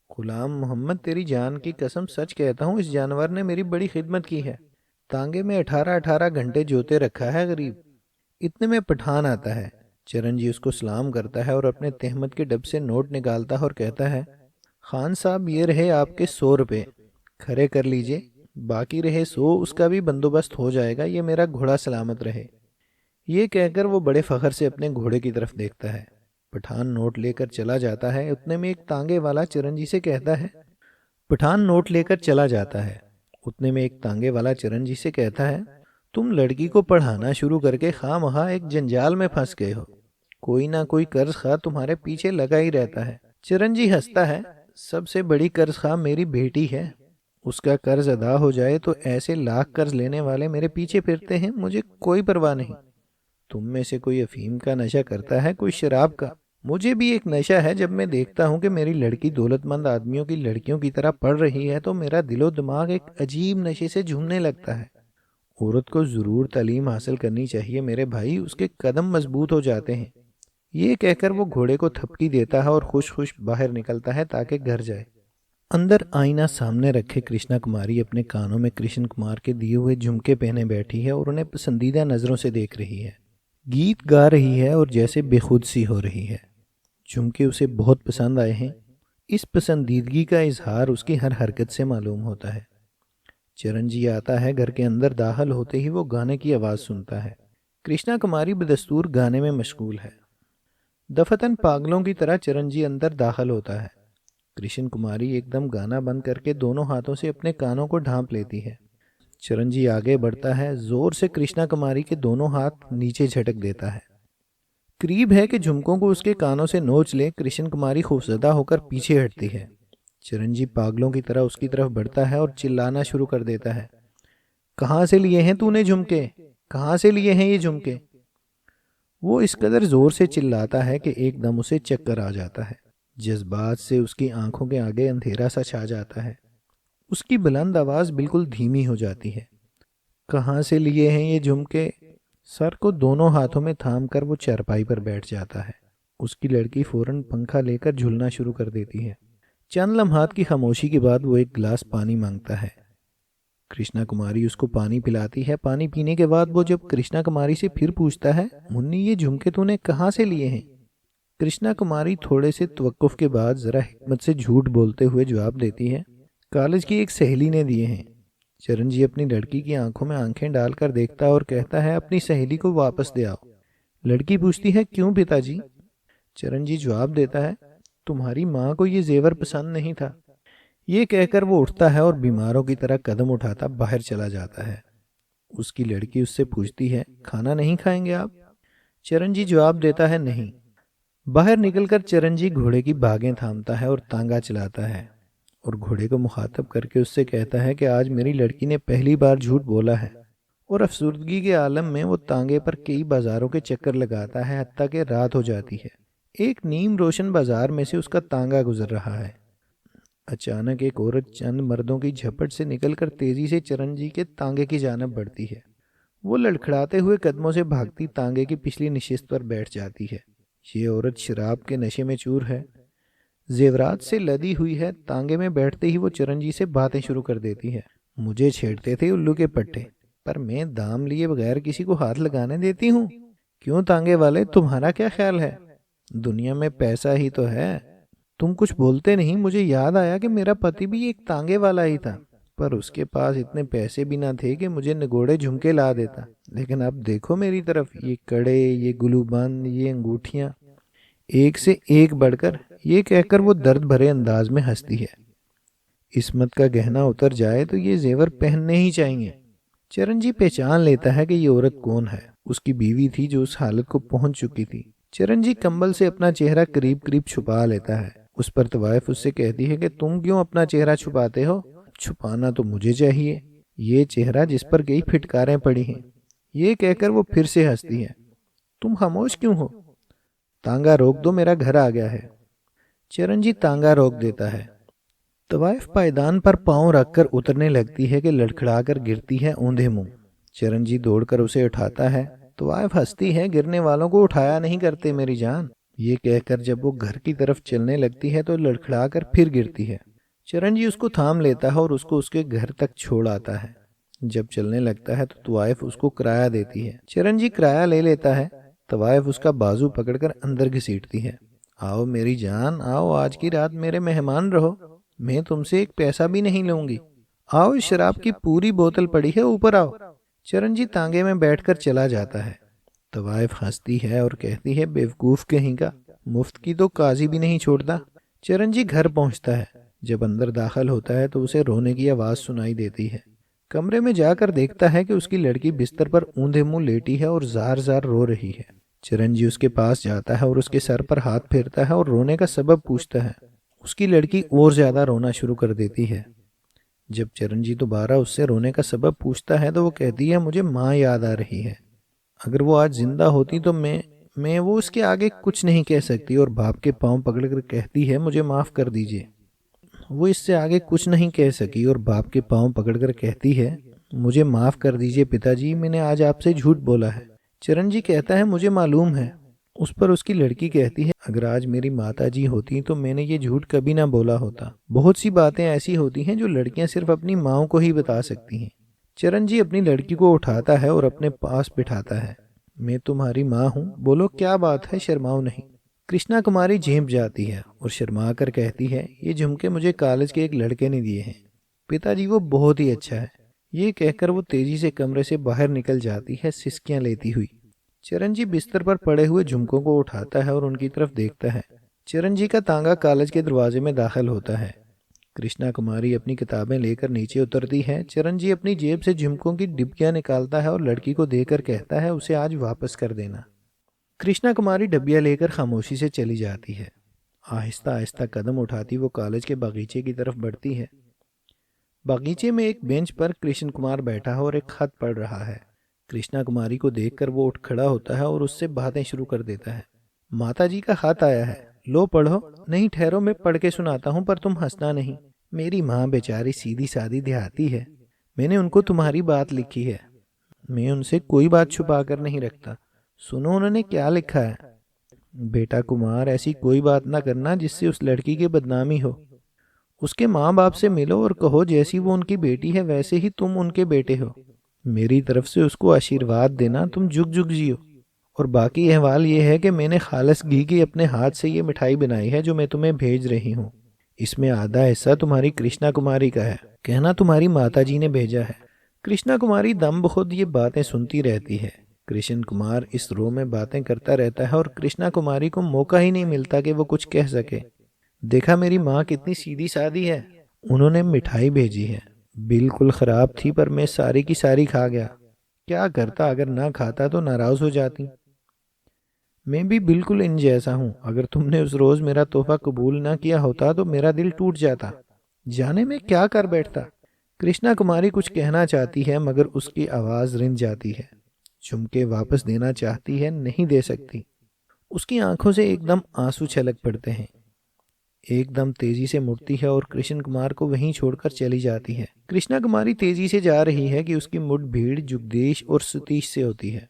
गुलाम मोहम्मद, तेरी जान की कसम सच कहता हूँ, इस जानवर ने मेरी बड़ी खिदमत की है। तांगे में 18-18 घंटे जोते रखा है गरीब। इतने में पठान आता है। चिरंजी उसको सलाम करता है और अपने तहमत के डब से नोट निकालता है और कहता है, खान साहब, ये रहे आपके 100 रुपये, खरे कर लीजिए। बाकी रहे 100, उसका भी बंदोबस्त हो जाएगा। ये मेरा घोड़ा सलामत रहे। ये कहकर वो बड़े फखर से अपने घोड़े की तरफ देखता है। पठान नोट लेकर चला जाता है। उतने में एक तांगे वाला चिरंजी से कहता है, पठान नोट लेकर चला जाता है। उतने में एक तांगे वाला चिरंजी से कहता है, तुम लड़की को पढ़ाना शुरू करके खामखा एक जंजाल में फंस गए हो। कोई ना कोई कर्ज खा तुम्हारे पीछे लगा ही रहता है। चिरंजी हंसता है, सबसे बड़ी कर्ज खा मेरी बेटी है। उसका कर्ज अदा हो जाए तो ऐसे लाख कर्ज लेने वाले मेरे पीछे फिरते हैं, मुझे कोई परवाह नहीं। तुम में से कोई अफीम का नशा करता है, कोई शराब का। मुझे भी एक नशा है। जब मैं देखता हूँ कि मेरी लड़की दौलतमंद आदमियों की लड़कियों की तरह पढ़ रही है तो मेरा दिलो दिमाग एक अजीब नशे से झूमने लगता है। औरत को ज़रूर तालीम हासिल करनी चाहिए मेरे भाई, उसके कदम मजबूत हो जाते हैं। ये कहकर वो घोड़े को थपकी देता है और खुश खुश बाहर निकलता है ताकि घर जाए। अंदर आईना सामने रखे कृष्णा कुमारी अपने कानों में कृष्ण कुमार के दिए हुए झुमके पहने बैठी है और उन्हें पसंदीदा नज़रों से देख रही है। गीत गा रही है और जैसे बेखुद सी हो रही है। झुमके उसे बहुत पसंद आए हैं। इस पसंदीदगी का इजहार उसकी हर हरकत से मालूम होता है। चिरंजी आता है। घर के अंदर दाखिल होते ही वो गाने की आवाज़ सुनता है। कृष्णा कुमारी बदस्तूर गाने में मशगूल है। दफतन पागलों की तरह चिरंजी अंदर दाखिल होता है। कृष्ण कुमारी एकदम गाना बंद करके दोनों हाथों से अपने कानों को ढांप लेती है। चिरंजी आगे बढ़ता है, जोर से कृष्णा कुमारी के दोनों हाथ नीचे झटक देता है। करीब है कि झुमकों को उसके कानों से नोच ले। कृष्ण कुमारी खौफजदा होकर पीछे हटती है। चिरंजी पागलों की तरह उसकी तरफ बढ़ता है और चिल्लाना शुरू कर देता है, कहाँ से लिए हैं तूने झुमके, कहाँ से लिए हैं ये झुमके। वो इस कदर जोर से चिल्लाता है कि एकदम उसे चक्कर आ जाता है। जज्बात से उसकी आंखों के आगे अंधेरा सा छा जाता है। उसकी बुलंद आवाज़ बिल्कुल धीमी हो जाती है। कहाँ से लिए हैं ये झुमके। सर को दोनों हाथों में थाम कर वो चारपाई पर बैठ जाता है। उसकी लड़की फौरन पंखा लेकर झूलना शुरू कर देती है। चंद लम्हात की खामोशी के बाद वो एक गिलास पानी मांगता है। कृष्णा कुमारी उसको पानी पिलाती है। पानी पीने के बाद वो जब कृष्णा कुमारी से फिर पूछता है, मुन्नी ये झुमके तूने कहाँ से लिए हैं। कृष्णा कुमारी थोड़े से तवक्कुफ के बाद जरा हिकमत से झूठ बोलते हुए जवाब देती है, कॉलेज की एक सहेली ने दिए हैं। चिरंजी अपनी लड़की की आंखों में आंखें डालकर देखता है और कहता है, अपनी सहेली को वापस दे आओ। लड़की पूछती है, क्यों पिताजी। चिरंजी जवाब देता है, तुम्हारी माँ को ये जेवर पसंद नहीं था। ये कहकर वो उठता है और बीमारों की तरह कदम उठाता बाहर चला जाता है। उसकी लड़की उससे पूछती है, खाना नहीं खाएंगे आप। चिरंजी जवाब देता है, नहीं। बाहर निकलकर चिरंजी घोड़े की बागें थामता है और तांगा चलाता है और घोड़े को मुखातब करके उससे कहता है कि आज मेरी लड़की ने पहली बार झूठ बोला है। और अफसुर्दगी के आलम में वो तांगे पर कई बाजारों के चक्कर लगाता है, हत्ता कि रात हो जाती है। एक नीम रोशन बाजार में से उसका तांगा गुजर रहा है। अचानक एक औरत चंद मर्दों की झपट से निकलकर तेजी से चिरंजी के तांगे की जानब बढ़ती है। वो लड़खड़ाते हुए कदमों से भागती तांगे की पिछली नशिस्त पर बैठ जाती है। ये औरत शराब के नशे में चूर है, जेवरात से लदी हुई है। तांगे में बैठते ही वो चिरंजी से बातें शुरू कर देती है। मुझे छेड़ते थे उल्लू के पट्टे, पर मैं दाम लिए बगैर किसी को हाथ लगाने देती हूँ। क्यों तांगे वाले, तुम्हारा क्या ख्याल है। दुनिया में पैसा ही तो है। तुम कुछ बोलते नहीं। मुझे याद आया कि मेरा पति भी एक तांगे वाला ही था, पर उसके पास इतने पैसे भी ना थे कि मुझे निगोड़े झुमके ला देता। लेकिन अब देखो मेरी तरफ, ये कड़े, ये गुलूबंद, ये अंगूठियां, एक से एक बढ़कर। ये कहकर वो दर्द भरे अंदाज में हंसती है। इस्मत का गहना उतर जाए तो ये जेवर पहनने ही चाहिए। चिरंजी पहचान लेता है कि ये औरत कौन है। उसकी बीवी थी जो उस हालत को पहुंच चुकी थी। चिरंजी कंबल से अपना चेहरा करीब करीब छुपा लेता है। उस पर तवाइफ उससे कहती है कि तुम क्यों अपना चेहरा छुपाते हो? छुपाना तो मुझे चाहिए, ये चेहरा जिस पर कई फिटकारें पड़ी हैं। ये कहकर वो फिर से हंसती है। तुम खामोश क्यों हो? तांगा रोक दो, मेरा घर आ गया है। चिरंजीव तांगा रोक देता है। तवाइफ पायदान पर पांव रखकर उतरने लगती है कि लड़खड़ाकर गिरती है औंधे मुंह। चिरंजीव दौड़कर उसे उठाता है। तवाइफ हंसती है, गिरने वालों को उठाया नहीं करते मेरी जान। ये कहकर जब वो घर की तरफ चलने लगती है तो लड़खड़ाकर फिर गिरती है। चिरंजीव उसको थाम लेता है और उसको उसके घर तक छोड़ आता है। जब चलने लगता है तो तवाइफ उसको किराया देती है। चिरंजीव किराया ले लेता है। तवाइफ उसका बाजू पकड़कर अंदर घसीटती है। आओ मेरी जान, आओ, आज की रात मेरे मेहमान रहो। मैं तुमसे एक पैसा भी नहीं लूंगी। आओ, इस शराब की पूरी बोतल पड़ी है, ऊपर आओ। चिरंजीव तांगे में बैठकर चला जाता है। तवाइफ हंसती है और कहती है, बेवकूफ कहीं का, मुफ्त की तो काजी भी नहीं छोड़ता। चिरंजीव घर पहुंचता है। जब अंदर दाखिल होता है तो उसे रोने की आवाज सुनाई देती है। कमरे में जाकर देखता है कि उसकी लड़की बिस्तर पर ऊंधे मुंह लेटी है और जार जार रो रही है। चिरंजीव उसके पास जाता है और उसके सर पर हाथ फेरता है और रोने का सबब पूछता है। उसकी लड़की और ज्यादा रोना शुरू कर देती है। जब चिरंजीव दोबारा उससे रोने का सबब पूछता है तो वो कहती है, मुझे माँ याद आ रही है। अगर वो आज जिंदा होती तो मैं वो उसके आगे कुछ नहीं कह सकती और बाप के पांव पकड़कर कहती है, मुझे माफ कर दीजिए। वो इससे आगे कुछ नहीं कह सकी और बाप के पांव पकड़कर कहती है, मुझे माफ कर दीजिए पिताजी, मैंने आज आपसे झूठ बोला है। चिरंजीव कहता है, मुझे मालूम है। उस पर उसकी लड़की कहती है, अगर आज मेरी माता जी होती तो मैंने ये झूठ कभी ना बोला होता। बहुत सी बातें ऐसी होती हैं जो लड़कियां सिर्फ अपनी माओ को ही बता सकती हैं। चिरंजीव अपनी लड़की को उठाता है और अपने पास बिठाता है। मैं तुम्हारी माँ हूँ, बोलो क्या बात है, शर्माओ नहीं। कृष्णा कुमारी झेंप जाती है और शर्मा कर कहती है, ये झुमके मुझे कॉलेज के एक लड़के ने दिए हैं पिताजी, वो बहुत ही अच्छा है। ये कहकर वो तेजी से कमरे से बाहर निकल जाती है, सिसकियां लेती हुई। चिरंजीव बिस्तर पर पड़े हुए झुमकों को उठाता है और उनकी तरफ देखता है। चिरंजीव का तांगा कॉलेज के दरवाजे में दाखिल होता है। कृष्णा कुमारी अपनी किताबें लेकर नीचे उतरती है। चिरंजीव अपनी जेब से झुमकों की डिब्बियां निकालता है और लड़की को देकर कहता है, उसे आज वापस कर देना। कृष्णा कुमारी डब्बियां लेकर खामोशी से चली जाती है। आहिस्ता आहिस्ता कदम उठाती वो कॉलेज के बागीचे की तरफ बढ़ती है। बागीचे में एक बेंच पर कृष्ण कुमार बैठा है और एक खत पढ़ रहा है। कृष्णा कुमारी को देखकर वो उठ खड़ा होता है और उससे बातें शुरू कर देता है। माता जी का खत आया है, लो पढ़ो। नहीं ठहरो, मैं पढ़ के सुनाता हूँ, पर तुम हंसना नहीं। मेरी माँ बेचारी सीधी सादी देहाती है। मैंने उनको तुम्हारी बात लिखी है। मैं उनसे कोई बात छुपा कर नहीं रखता। सुनो उन्होंने क्या लिखा है। बेटा कुमार, ऐसी कोई बात ना करना जिससे उस लड़की की बदनामी हो। उसके माँ बाप से मिलो और कहो जैसी वो उनकी बेटी है वैसे ही तुम उनके बेटे हो। मेरी तरफ से उसको आशीर्वाद देना, तुम जुग जुग जियो। और बाकी अहवाल ये है कि मैंने खालिस घी की अपने हाथ से ये मिठाई बनाई है जो मैं तुम्हें भेज रही हूँ। इसमें आधा हिस्सा तुम्हारी कृष्णा कुमारी का है, कहना तुम्हारी माता जी ने भेजा है। कृष्णा कुमारी दम बखुद ये बातें सुनती रहती है। कृष्ण कुमार इस रो में बातें करता रहता है और कृष्णा कुमारी को मौका ही नहीं मिलता कि वो कुछ कह सके। देखा मेरी माँ कितनी सीधी सादी है। उन्होंने मिठाई भेजी है, बिल्कुल खराब थी, पर मैं सारी की सारी खा गया। क्या करता, अगर ना खाता तो नाराज हो जाती। मैं भी बिल्कुल इन जैसा हूँ। अगर तुमने उस रोज मेरा तोहफा कबूल ना किया होता तो मेरा दिल टूट जाता। जाने में क्या कर बैठता। कृष्णा कुमारी कुछ कहना चाहती है मगर उसकी आवाज रिंध जाती है। झुमके वापस देना चाहती है, नहीं दे सकती। उसकी आंखों से एकदम आंसू छलक पड़ते हैं। एकदम तेजी से मुड़ती है और कृष्ण कुमार को वहीं छोड़कर चली जाती है। कृष्णा कुमारी तेजी से जा रही है कि उसकी मुठभेड़ जुगदेश और सतीश से होती है।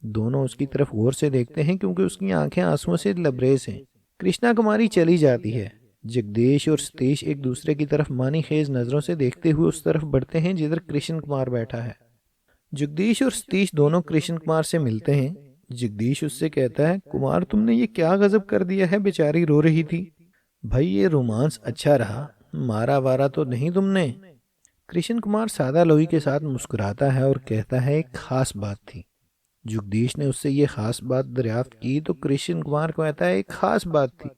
दोनों उसकी तरफ गौर से देखते हैं क्योंकि उसकी आंखें आंसुओं से लबरेज हैं। कृष्णा कुमारी चली जाती है। जगदीश और सतीश एक दूसरे की तरफ मानी खेज नजरों से देखते हुए उस तरफ बढ़ते हैं जिधर कृष्ण कुमार बैठा है। जगदीश और सतीश दोनों कृष्ण कुमार से मिलते हैं। जगदीश उससे कहता है, कुमार तुमने ये क्या गजब कर दिया है, बेचारी रो रही थी। भाई ये रोमांस अच्छा रहा, मारा वारा तो नहीं तुमने। कृष्ण कुमार सादा लोही के साथ मुस्कुराता है और कहता है, एक खास बात थी। जगदीश ने उससे ये खास बात दरियाफ्त की तो कृष्ण कुमार को कहता है, एक खास बात थी।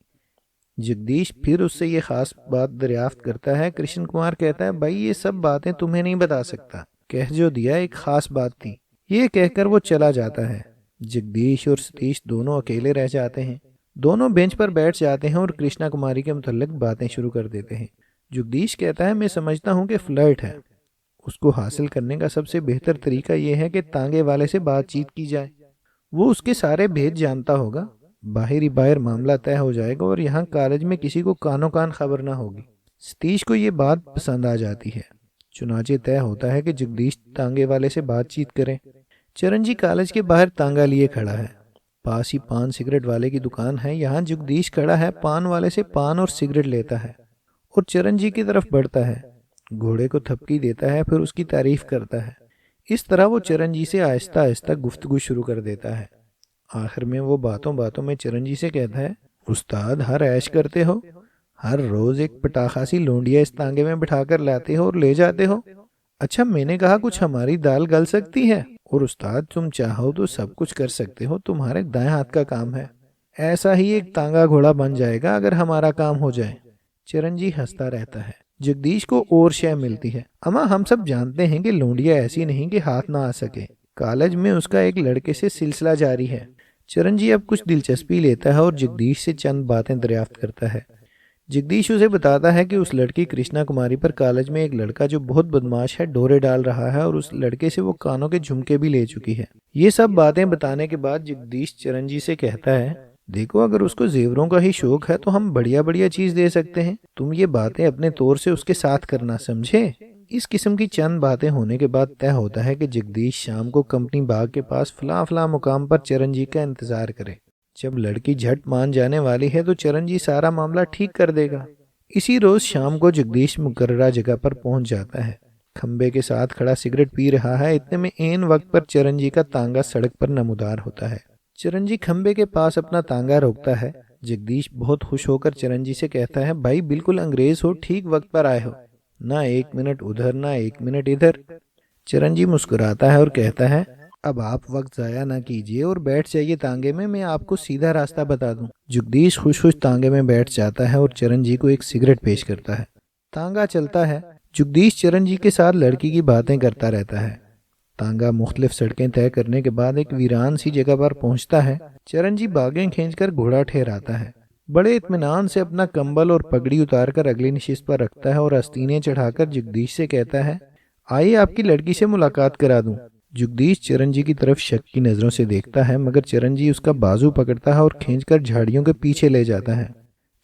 जगदीश फिर उससे ये खास बात दरियाफ्त करता है। कृष्ण कुमार कहता है, भाई ये सब बातें तुम्हें नहीं बता सकता, कह जो दिया एक खास बात थी। ये कहकर वो चला जाता है। जगदीश और सतीश दोनों अकेले रह जाते हैं। दोनों बेंच पर बैठ जाते हैं और कृष्णा कुमारी के मुतल्लिक बातें शुरू कर देते हैं। जगदीश कहता है, मैं समझता हूँ कि फ्लर्ट है, उसको हासिल करने का सबसे बेहतर तरीका यह है कि तांगे वाले से बातचीत की जाए। वो उसके सारे भेद जानता होगा, बाहरी बाहर मामला तय हो जाएगा और यहाँ कॉलेज में किसी को कानो कान खबर ना होगी। सतीश को ये बात पसंद आ जाती है। चुनाचे तय होता है कि जगदीश तांगे वाले से बातचीत करें। चरणजी कॉलेज के बाहर तांगा लिए खड़ा है। पास ही पान सिगरेट वाले की दुकान है। यहाँ जगदीश खड़ा है, पान वाले से पान और सिगरेट लेता है और चरणजी की तरफ बढ़ता है। घोड़े को थपकी देता है, फिर उसकी तारीफ करता है। इस तरह वो चरणजी से आहिस्ता आहिस्ता गुफ्तगू शुरू कर देता है। आखिर में वो बातों बातों में चरणजी से कहता है, उस्ताद हर ऐश करते हो, हर रोज एक पटाखा सी लोंडिया इस तांगे में बिठाकर लाते हो और ले जाते हो। अच्छा, मैंने कहा कुछ हमारी दाल गल सकती है? और उस्ताद तुम चाहो तो सब कुछ कर सकते हो, तुम्हारे दाएं हाथ का काम है। ऐसा ही एक तांगा घोड़ा बन जाएगा अगर हमारा काम हो जाए। चिरंजी हंसता रहता है। जगदीश को और शय मिलती है। अम्मा, हम सब जानते हैं कि लोंडिया ऐसी नहीं कि हाथ ना आ सके। कॉलेज में उसका एक लड़के से सिलसिला जारी है। चिरंजी अब कुछ दिलचस्पी लेता है और जगदीश से चंद बातें दरियाफ्त करता है। जगदीश उसे बताता है कि उस लड़की कृष्णा कुमारी पर कॉलेज में एक लड़का जो बहुत बदमाश है डोरे डाल रहा है और उस लड़के से वो कानों के झुमके भी ले चुकी है। ये सब बातें बताने के बाद जगदीश चिरंजी से कहता है, देखो अगर उसको जेवरों का ही शौक है तो हम बढ़िया बढ़िया चीज दे सकते हैं। तुम ये बातें अपने तौर से उसके साथ करना, समझे? इस किस्म की चंद बातें होने के बाद तय होता है कि जगदीश शाम को कंपनी बाग के पास फला फला मुकाम पर चिरंजी का इंतजार करे। जब लड़की झट मान जाने वाली है तो चरणजी सारा मामला ठीक कर देगा। इसी रोज शाम को जगदीश मुकर्ररा जगह पर पहुंच जाता है। खंबे के साथ खड़ा सिगरेट पी रहा है। इतने में ऐन वक्त पर चरणजी का तांगा सड़क पर नमूदार होता है। चरणजी खंबे के पास अपना तांगा रोकता है। जगदीश बहुत खुश होकर चरणजी से कहता है, भाई बिल्कुल अंग्रेज हो, ठीक वक्त पर आए हो, ना एक मिनट उधर ना एक मिनट इधर। चरणजी मुस्कुराता है और कहता है, अब आप वक्त जाया ना कीजिए और बैठ जाइए तांगे में, मैं आपको सीधा रास्ता बता दूं। जगदीश खुश खुश तांगे में बैठ जाता है और चरणजी को एक सिगरेट पेश करता है। तांगा चलता है। जगदीश चरणजी के साथ लड़की की बातें करता रहता है। तांगा मुख्तलिफ सड़कें तय करने के बाद एक वीरान सी जगह पर पहुंचता है। चरणजी बागें खींचकर घोड़ा ठहराता है। बड़े इत्मीनान से अपना कंबल और पगड़ी उतारकर अगली नशिस्त पर रखता है और आस्तीनें चढ़ाकर जगदीश से कहता है, आइए आपकी लड़की से मुलाकात करा दूं। जगदीश चिरंजी की तरफ शक की नजरों से देखता है, मगर चिरंजी उसका बाजू पकड़ता है और खींचकर झाड़ियों के पीछे ले जाता है।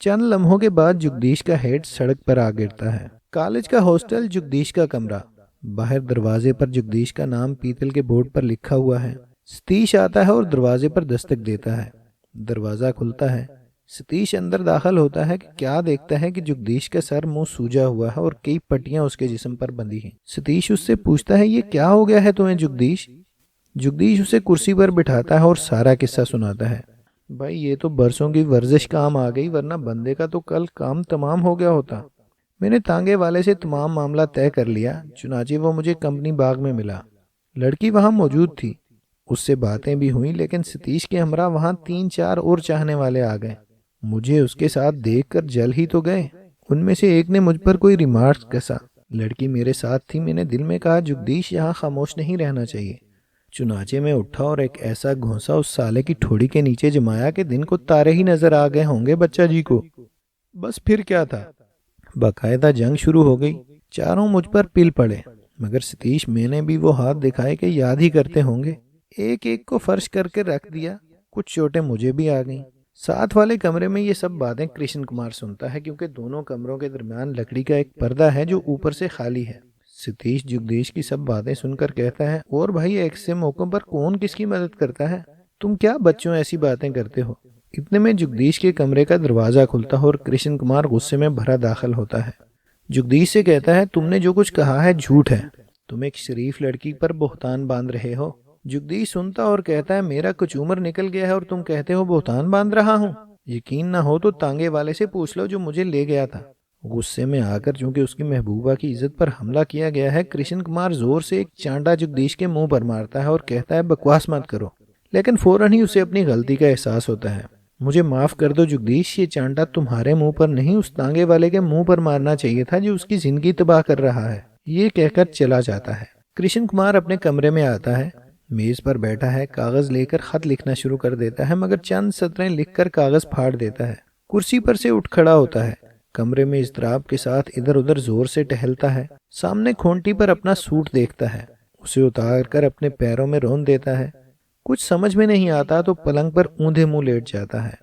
चंद लम्हों के बाद जगदीश का हेड सड़क पर आ गिरता है। कॉलेज का हॉस्टल, जगदीश का कमरा। बाहर दरवाजे पर जगदीश का नाम पीतल के बोर्ड पर लिखा हुआ है। सतीश आता है और दरवाजे पर दस्तक देता है। दरवाजा खुलता है। सतीश अंदर दाखिल होता है कि क्या देखता है कि जगदीश का सर मुंह सूजा हुआ है और कई पट्टियां उसके जिस्म पर बंधी हैं। सतीश उससे पूछता है, ये क्या हो गया है तुम्हें जगदीश? जगदीश उसे कुर्सी पर बिठाता है और सारा किस्सा सुनाता है। भाई ये तो बरसों की वर्जिश काम आ गई, वरना बंदे का तो कल काम तमाम हो गया होता। मैंने तांगे वाले से तमाम मामला तय कर लिया। चुनाचे वो मुझे कंपनी बाग में मिला। लड़की वहां मौजूद थी, उससे बातें भी हुई, लेकिन सतीश के हमरा वहां 3-4 और चाहने वाले आ गए। मुझे उसके साथ देखकर जल ही तो गए। उनमें से एक ने मुझ पर कोई रिमार्क कसा। लड़की मेरे साथ थी। मैंने दिल में कहा, जगदीश यहाँ खामोश नहीं रहना चाहिए। चुनाचे में उठा और एक ऐसा घोंसा उस साले की ठोड़ी के नीचे जमाया कि दिन को तारे ही नजर आ गए होंगे बच्चा जी को। बस फिर क्या था, बाकायदा जंग शुरू हो गई। चारों मुझ पर पिल पड़े, मगर सतीश मैंने भी वो हाथ दिखाए कि याद ही करते होंगे। एक एक को फर्श करके रख दिया। कुछ चोटें मुझे भी आ गईं। साथ वाले कमरे में ये सब बातें कृष्ण कुमार सुनता है, क्योंकि दोनों कमरों के दरमियान लकड़ी का एक पर्दा है जो ऊपर से खाली है। सतीश जगदीश की सब बातें सुनकर कहता है, और भाई ऐसे मौकों पर कौन किसकी मदद करता है? तुम क्या बच्चों ऐसी बातें करते हो? इतने में जगदीश के कमरे का दरवाजा खुलता है और कृष्ण कुमार गुस्से में भरा दाखिल होता है। जगदीश से कहता है, तुमने जो कुछ कहा है झूठ है। तुम एक शरीफ लड़की पर बोहतान बांध रहे हो। जगदीश सुनता और कहता है, मेरा कुछ उम्र निकल गया है और तुम कहते हो बोहतान बांध रहा हूँ? यकीन ना हो तो तांगे वाले से पूछ लो जो मुझे ले गया था। गुस्से में आकर चूंकि उसकी महबूबा की इज्जत पर हमला किया गया है, कृष्ण कुमार जोर से एक चांटा जगदीश के मुंह पर मारता है और कहता है, बकवास मत करो। लेकिन फौरन ही उसे अपनी गलती का एहसास होता है। मुझे माफ कर दो जगदीश, ये चांटा तुम्हारे मुंह पर नहीं, उस तांगे वाले के मुंह पर मारना चाहिए था जो उसकी जिंदगी तबाह कर रहा है। ये कहकर चला जाता है। कृष्ण कुमार अपने कमरे में आता है। मेज पर बैठा है, कागज लेकर खत लिखना शुरू कर देता है, मगर चंद सतरें लिखकर कागज फाड़ देता है। कुर्सी पर से उठ खड़ा होता है, कमरे में इज़्तिराब के साथ इधर उधर जोर से टहलता है। सामने खूंटी पर अपना सूट देखता है, उसे उतार कर अपने पैरों में रौंद देता है। कुछ समझ में नहीं आता तो पलंग पर ऊंधे मुंह लेट जाता है।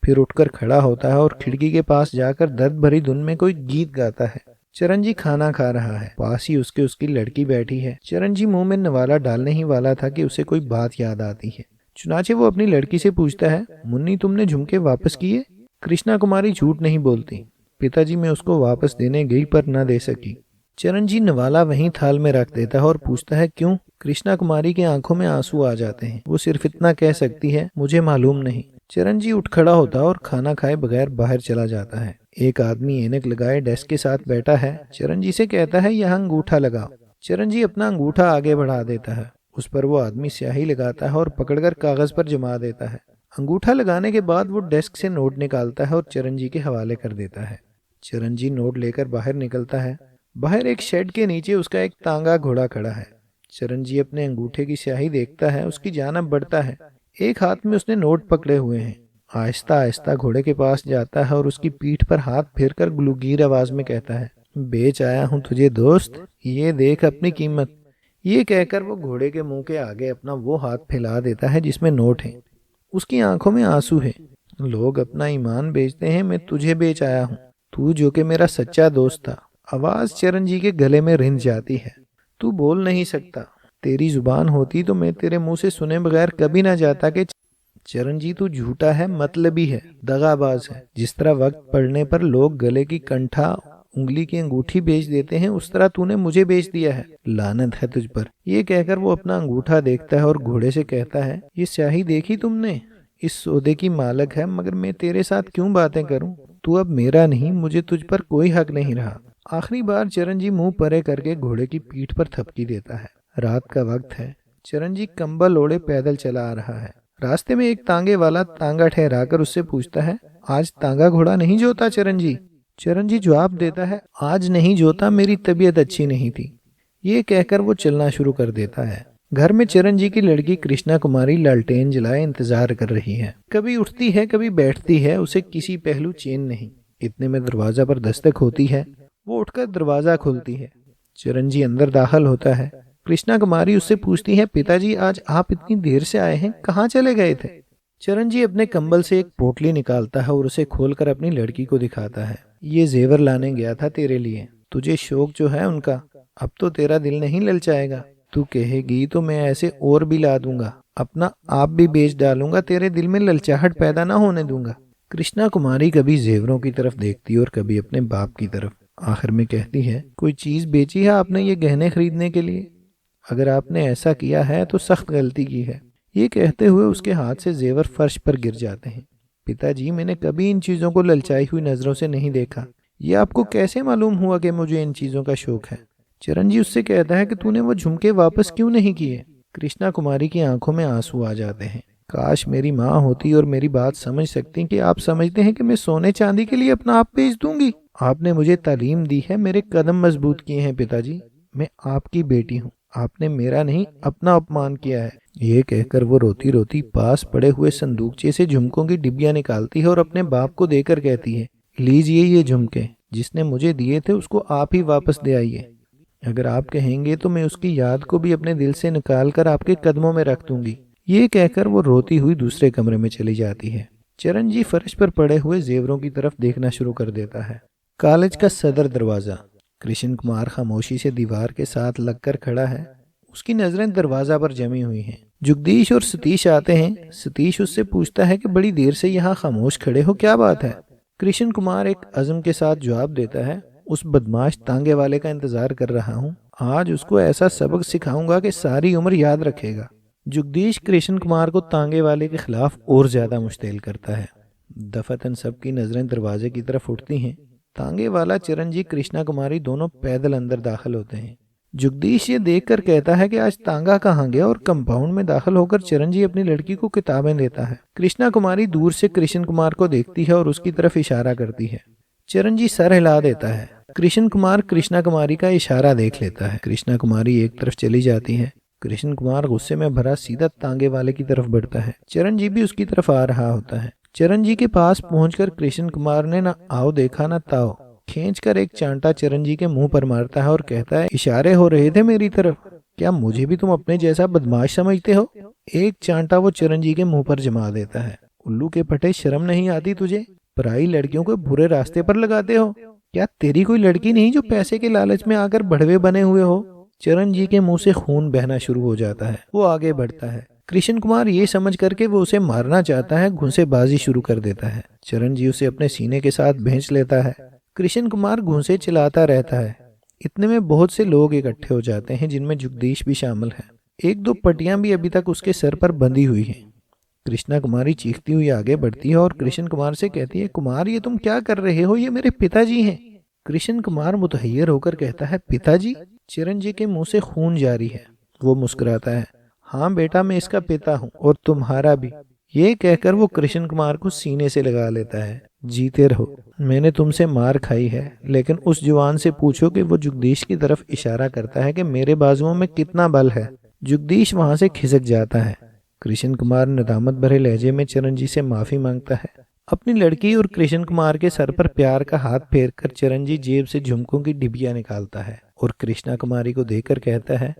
फिर उठकर खड़ा होता है और खिड़की के पास जाकर दर्द भरी धुन में कोई गीत गाता है। चरणजी खाना खा रहा है, पास ही उसकी लड़की बैठी है। चरणजी मुंह में नवाला डालने ही वाला था कि उसे कोई बात याद आती है। चुनाचे वो अपनी लड़की से पूछता है, मुन्नी तुमने झुमके वापस किए? कृष्णा कुमारी झूठ नहीं बोलती, पिताजी मैं उसको वापस देने गई पर न दे सकी। चरणजी नवाला वहीं थाल में रख देता है और पूछता है क्यों? कृष्णा कुमारी की आंखों में आंसू आ जाते हैं। वो सिर्फ इतना कह सकती है, मुझे मालूम नहीं। चरणजी उठ खड़ा होता और खाना खाए बगैर बाहर चला जाता है। एक आदमी ऐनक लगाए डेस्क के साथ बैठा है। चरणजी से कहता है यहाँ अंगूठा लगाओ। चरणजी अपना अंगूठा आगे बढ़ा देता है। उस पर वो आदमी स्याही लगाता है और पकड़कर कागज पर जमा देता है। अंगूठा लगाने के बाद वो डेस्क से नोट निकालता है और चरणजी के हवाले कर देता है। चरणजी नोट लेकर बाहर निकलता है। बाहर एक शेड के नीचे उसका एक तांगा घोड़ा खड़ा है। चरणजी अपने अंगूठे की स्याही देखता है, उसकी जानब बढ़ता है। एक हाथ में उसने नोट पकड़े हुए हैं। आहिस्ता आहिस्ता घोड़े के पास जाता है और उसकी पीठ पर हाथ फेरकर गुलगीर आवाज में कहता है, बेच आया हूं तुझे दोस्त, ये देख अपनी कीमत। ये कहकर वो घोड़े के मुंह के आगे अपना वो हाथ फैला देता है जिसमें नोट है। उसकी आंखों में आंसू है। लोग अपना ईमान बेचते हैं, मैं तुझे बेच आया हूँ, तू जो कि मेरा सच्चा दोस्त था। आवाज चरणजी के गले में रिंध जाती है। तू बोल नहीं सकता, तेरी जुबान होती तो मैं तेरे मुंह से सुने बगैर कभी ना जाता कि चरणजी तू झूठा है, मतलबी है, दगाबाज है। जिस तरह वक्त पड़ने पर लोग गले की कंठा, उंगली की अंगूठी बेच देते हैं, उस तरह तूने मुझे बेच दिया है। लानत है तुझ पर। ये कहकर वो अपना अंगूठा देखता है और घोड़े से कहता है, ये स्याही देखी तुमने? इस सौदे की मालक है, मगर मैं तेरे साथ क्यों बातें करूं? तू अब मेरा नहीं, मुझे तुझ पर कोई हक नहीं रहा। आखिरी बार चरणजी मुंह परे करके घोड़े की पीठ पर थपकी देता है। रात का वक्त है। चरणजी कंबल ओढ़े पैदल चला आ रहा है। रास्ते में एक तांगे वाला तांगा ठहराकर उससे पूछता है, आज तांगा घोड़ा नहीं जोता चरणजी? चरणजी जवाब देता है, आज नहीं जोता, मेरी तबीयत अच्छी नहीं थी। ये कहकर वो चलना शुरू कर देता है। घर में चरणजी की लड़की कृष्णा कुमारी लालटेन जलाए इंतजार कर रही है। कभी उठती है, कभी बैठती है, उसे किसी पहलू चैन नहीं। इतने में दरवाजा पर दस्तक होती है। वो उठकर दरवाजा खोलती है। चरणजी अंदर दाखिल होता है। कृष्णा कुमारी उससे पूछती है, पिताजी आज आप इतनी देर से आए हैं, कहाँ चले गए थे? चरणजी अपने कंबल से एक पोटली निकालता है और उसे खोलकर अपनी लड़की को दिखाता है। ये जेवर लाने गया था तेरे लिए, तुझे शौक जो है उनका, अब तो तेरा दिल नहीं ललचाएगा। तू कहेगी तो मैं ऐसे और भी ला दूंगा, अपना आप भी बेच डालूंगा, तेरे दिल में ललचाहट पैदा ना होने दूंगा। कृष्णा कुमारी कभी जेवरों की तरफ देखती और कभी अपने बाप की तरफ। आखिर में कहती है, कोई चीज बेची है आपने ये गहने खरीदने के लिए? अगर आपने ऐसा किया है तो सख्त गलती की है। ये कहते हुए उसके हाथ से जेवर फर्श पर गिर जाते हैं। पिताजी मैंने कभी इन चीजों को ललचाई हुई नजरों से नहीं देखा। ये आपको कैसे मालूम हुआ कि मुझे इन चीजों का शौक है? चरणजी उससे कहता है कि तूने वो झुमके वापस क्यों नहीं किए? कृष्णा कुमारी की आंखों में आंसू आ जाते हैं। काश मेरी माँ होती और मेरी बात समझ सकती कि आप समझते हैं कि मैं सोने चांदी के लिए अपना आप बेच दूंगी। आपने मुझे तालीम दी है, मेरे कदम मजबूत किए हैं पिताजी। मैं आपकी बेटी हूँ, आपने मेरा नहीं अपना अपमान किया है। ये कहकर वो रोती रोती पास पड़े हुए संदूकचे से झुमकों की डिब्बियां निकालती है और अपने बाप को देकर कहती है, लीजिए ये झुमके, जिसने मुझे दिए थे उसको आप ही वापस दे आइए। अगर आप कहेंगे तो मैं उसकी याद को भी अपने दिल से निकाल कर आपके कदमों में रख दूंगी। ये कहकर वो रोती हुई दूसरे कमरे में चली जाती है। चरणजी फर्श पर पड़े हुए जेवरों की तरफ देखना शुरू कर देता है। कॉलेज का सदर दरवाजा। कृष्ण कुमार खामोशी से दीवार के साथ लगकर खड़ा है। उसकी नजरें दरवाजा पर जमी हुई हैं। जुगदीश और सतीश आते हैं। सतीश उससे पूछता है कि बड़ी देर से यहाँ खामोश खड़े हो, क्या बात है? कृष्ण कुमार एक अज़्म के साथ जवाब देता है, उस बदमाश तांगे वाले का इंतजार कर रहा हूँ। आज उसको ऐसा सबक सिखाऊंगा कि सारी उम्र याद रखेगा। जुगदीश कृष्ण कुमार को तांगे वाले के खिलाफ और ज्यादा मुश्तिल करता है। दफतन सबकी नजरें दरवाजे की तरफ उठती हैं। तांगे वाला, चरणजी, कृष्णा कुमारी दोनों पैदल अंदर दाखिल होते हैं। जुगदीश ये देखकर कहता है कि आज तांगा कहाँ गया, और कंपाउंड में दाखिल होकर चरणजी अपनी लड़की को किताबें देता है। कृष्णा कुमारी दूर से कृष्ण कुमार को देखती है और उसकी तरफ इशारा करती है। चरणजी सर हिला देता है। कृष्ण कुमार कृष्णा कुमारी का इशारा देख लेता है। कृष्णा कुमारी एक तरफ चली जाती है। कृष्ण कुमार गुस्से में भरा सीधा तांगे वाले की तरफ बढ़ता है। चरण जी भी उसकी तरफ आ रहा होता है। चरण जी के पास पहुंचकर कृष्ण कुमार ने ना आओ देखा ना ताओ खींचकर एक चांटा चरण जी के मुंह पर मारता है और कहता है, इशारे हो रहे थे मेरी तरफ, क्या मुझे भी तुम अपने जैसा बदमाश समझते हो? एक चांटा वो चरण जी के मुंह पर जमा देता है। उल्लू के फटे, शर्म नहीं आती तुझे? पराई लड़कियों को बुरे रास्ते पर लगाते हो। क्या तेरी कोई लड़की नहीं जो पैसे के लालच में आकर बढ़वे बने हुए हो? चरण जी के मुंह से खून बहना शुरू हो जाता है। वो आगे बढ़ता है। कृष्ण कुमार ये समझ करके वो उसे मारना चाहता है, घूंसेबाजी शुरू कर देता है। चरण जी उसे अपने सीने के साथ भींच लेता है। कृष्ण कुमार घूंसे चलाता रहता है। इतने में बहुत से लोग इकट्ठे हो जाते हैं, जिनमें जगदीश भी शामिल है। एक दो पट्टियां भी अभी तक उसके सर पर बंधी हुई हैं। कृष्णा कुमारी चीखती हुई आगे बढ़ती है और कृष्ण कुमार से कहती है, कुमार ये तुम क्या कर रहे हो? ये मेरे पिताजी हैं। कृष्ण कुमार मुतहैयर होकर कहता है, पिताजी? चरण जी के मुंह से खून जारी है। वो मुस्कुराता है, हाँ बेटा, मैं इसका पिता हूँ और तुम्हारा भी। ये कहकर वो कृष्ण कुमार को सीने से लगा लेता है। जीते रहो, मैंने तुमसे मार खाई है, लेकिन उस जवान से पूछो कि वो जगदीश की तरफ इशारा करता है कि मेरे बाजुओं में कितना बल है। जगदीश वहां से खिसक जाता है। कृष्ण कुमार नदामत भरे लहजे में चरण जी से माफी मांगता है। अपनी लड़की और कृष्ण कुमार के सर पर प्यार का हाथ फेर कर चरण जी जेब से झुमकों की डिबिया निकालता है और कृष्णा कुमारी को देकर कहता है,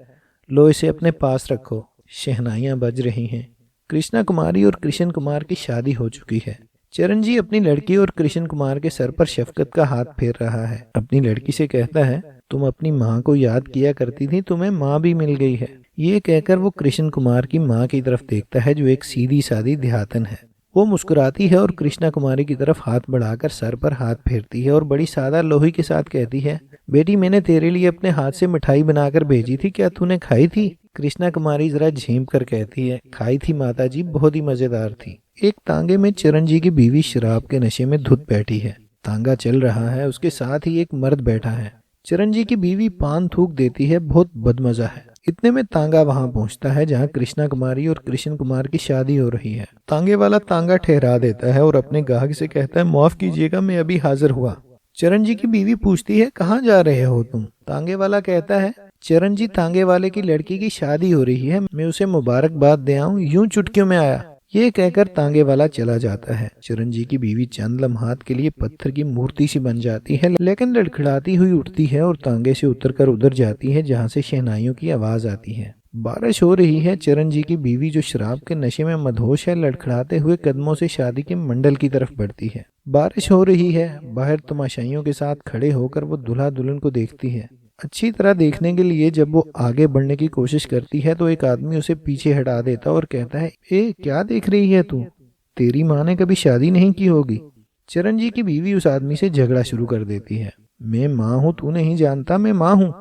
लो इसे अपने पास रखो, शहनाइयां बज रही हैं। कृष्णा कुमारी और कृष्ण कुमार की शादी हो चुकी है। चरण जी अपनी लड़की और कृष्ण कुमार के सर पर शफकत का हाथ फेर रहा है। अपनी लड़की से कहता है, तुम अपनी माँ को याद किया करती थी, तुम्हें माँ भी मिल गई है। ये कहकर वो कृष्ण कुमार की माँ की तरफ देखता है, जो एक सीधी सादी देहातन है। वो मुस्कुराती है और कृष्णा कुमारी की तरफ हाथ बढ़ाकर सर पर हाथ फेरती है और बड़ी सादा लोही के साथ कहती है, बेटी, मैंने तेरे लिए अपने हाथ से मिठाई बनाकर भेजी थी, क्या तूने खाई थी? कृष्णा कुमारी जरा झीम कर कहती है, खाई थी माताजी, बहुत ही मजेदार थी। एक तांगे में चरण जी की बीवी शराब के नशे में धुत बैठी है। तांगा चल रहा है, उसके साथ ही एक मर्द बैठा है। चरण जी की बीवी पान थूक देती है, बहुत बदमजा है। इतने में तांगा वहां पहुंचता है जहां कृष्णा कुमारी और कृष्ण कुमार की शादी हो रही है। तांगे वाला तांगा ठहरा देता है और अपने गाहक से कहता है, माफ कीजिएगा, मैं अभी हाजिर हुआ। चरण जी की बीवी पूछती है, कहाँ जा रहे हो तुम? तांगे वाला कहता है, चरण जी, तांगे वाले की लड़की की शादी हो रही है, मैं उसे मुबारकबाद दे आऊं, यूं चुटकियों में आया। ये कहकर तांगे वाला चला जाता है। चरण जी की बीवी चंद लम्हात के लिए पत्थर की मूर्ति सी बन जाती है, लेकिन लड़खड़ाती हुई उठती है और तांगे से उतरकर उधर जाती है जहाँ से शहनाइयों की आवाज आती है। बारिश हो रही है। चरण जी की बीवी, जो शराब के नशे में मदहोश है, लड़खड़ाते हुए कदमों से शादी के मंडल की तरफ बढ़ती है। बारिश हो रही है। बाहर तमाशाइयों के साथ खड़े होकर वो दूल्हा दुल्हन को देखती है। अच्छी तरह देखने के लिए जब वो आगे बढ़ने की कोशिश करती है तो एक आदमी उसे पीछे हटा देता और कहता है, ए क्या देख रही है तू? तेरी माँ ने कभी शादी नहीं की होगी। चरण जी की बीवी उस आदमी से झगड़ा शुरू कर देती है, मैं माँ हूँ, तू नहीं जानता, मैं माँ हूँ।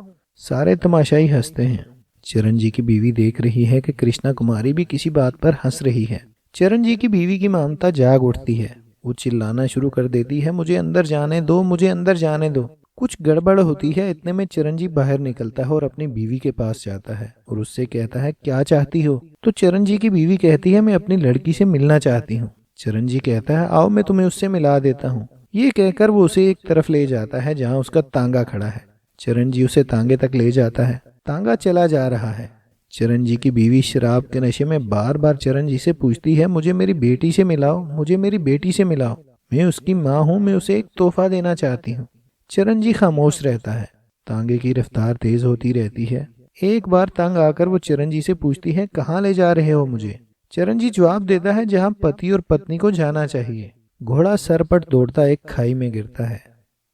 सारे तमाशाई हंसते हैं। चरण जी की बीवी देख रही है कि कृष्णा कुमारी भी किसी बात पर हंस रही है। चरण जी की बीवी की ममता जाग उठती है। वो चिल्लाना शुरू कर देती है, मुझे अंदर जाने दो, मुझे अंदर जाने दो। कुछ गड़बड़ होती है। इतने में चरण जी बाहर निकलता है और अपनी बीवी के पास जाता है और उससे कहता है, क्या चाहती हो? तो चरण जी की बीवी कहती है, मैं अपनी लड़की से मिलना चाहती हूँ। चरण जी कहता है, आओ मैं तुम्हें उससे मिला देता हूँ। ये कहकर वो उसे एक तरफ ले जाता है जहाँ उसका तांगा खड़ा है। चरण जी उसे तांगे तक ले जाता है। तांगा चला जा रहा है। चरण जी की बीवी शराब के नशे में बार बार चरण जी से पूछती है, मुझे मेरी बेटी से मिलाओ, मुझे मेरी बेटी से मिलाओ, मैं उसकी माँ हूँ, मैं उसे एक तोहफा देना चाहती हूँ। चरण जी खामोश रहता है। तांगे की रफ्तार तेज होती रहती है। एक बार तांग आकर वो चरण जी से पूछती है, कहाँ ले जा रहे हो मुझे? चरण जी जवाब देता है, जहाँ पति और पत्नी को जाना चाहिए। घोड़ा सरपट दौड़ता एक खाई में गिरता है।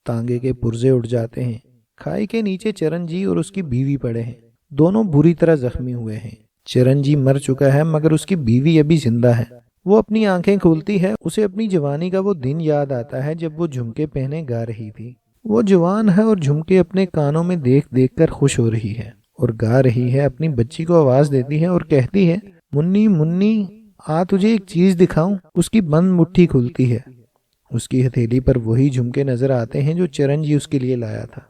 तांगे के पुर्जे उड़ जाते हैं। खाई के नीचे चरण जी और उसकी बीवी पड़े हैं। दोनों बुरी तरह जख्मी हुए हैं। चरण जी मर चुका है, मगर उसकी बीवी अभी जिंदा है। वो अपनी आंखें खोलती है। उसे अपनी जवानी का वो दिन याद आता है जब वो झुमके पहने गा रही थी। वो जवान है और झुमके अपने कानों में देख देख कर खुश हो रही है और गा रही है। अपनी बच्ची को आवाज देती है और कहती है, मुन्नी मुन्नी, आ तुझे एक चीज दिखाऊं। उसकी बंद मुट्ठी खुलती है। उसकी हथेली पर वही झुमके नजर आते हैं जो चरण जी उसके लिए लाया था।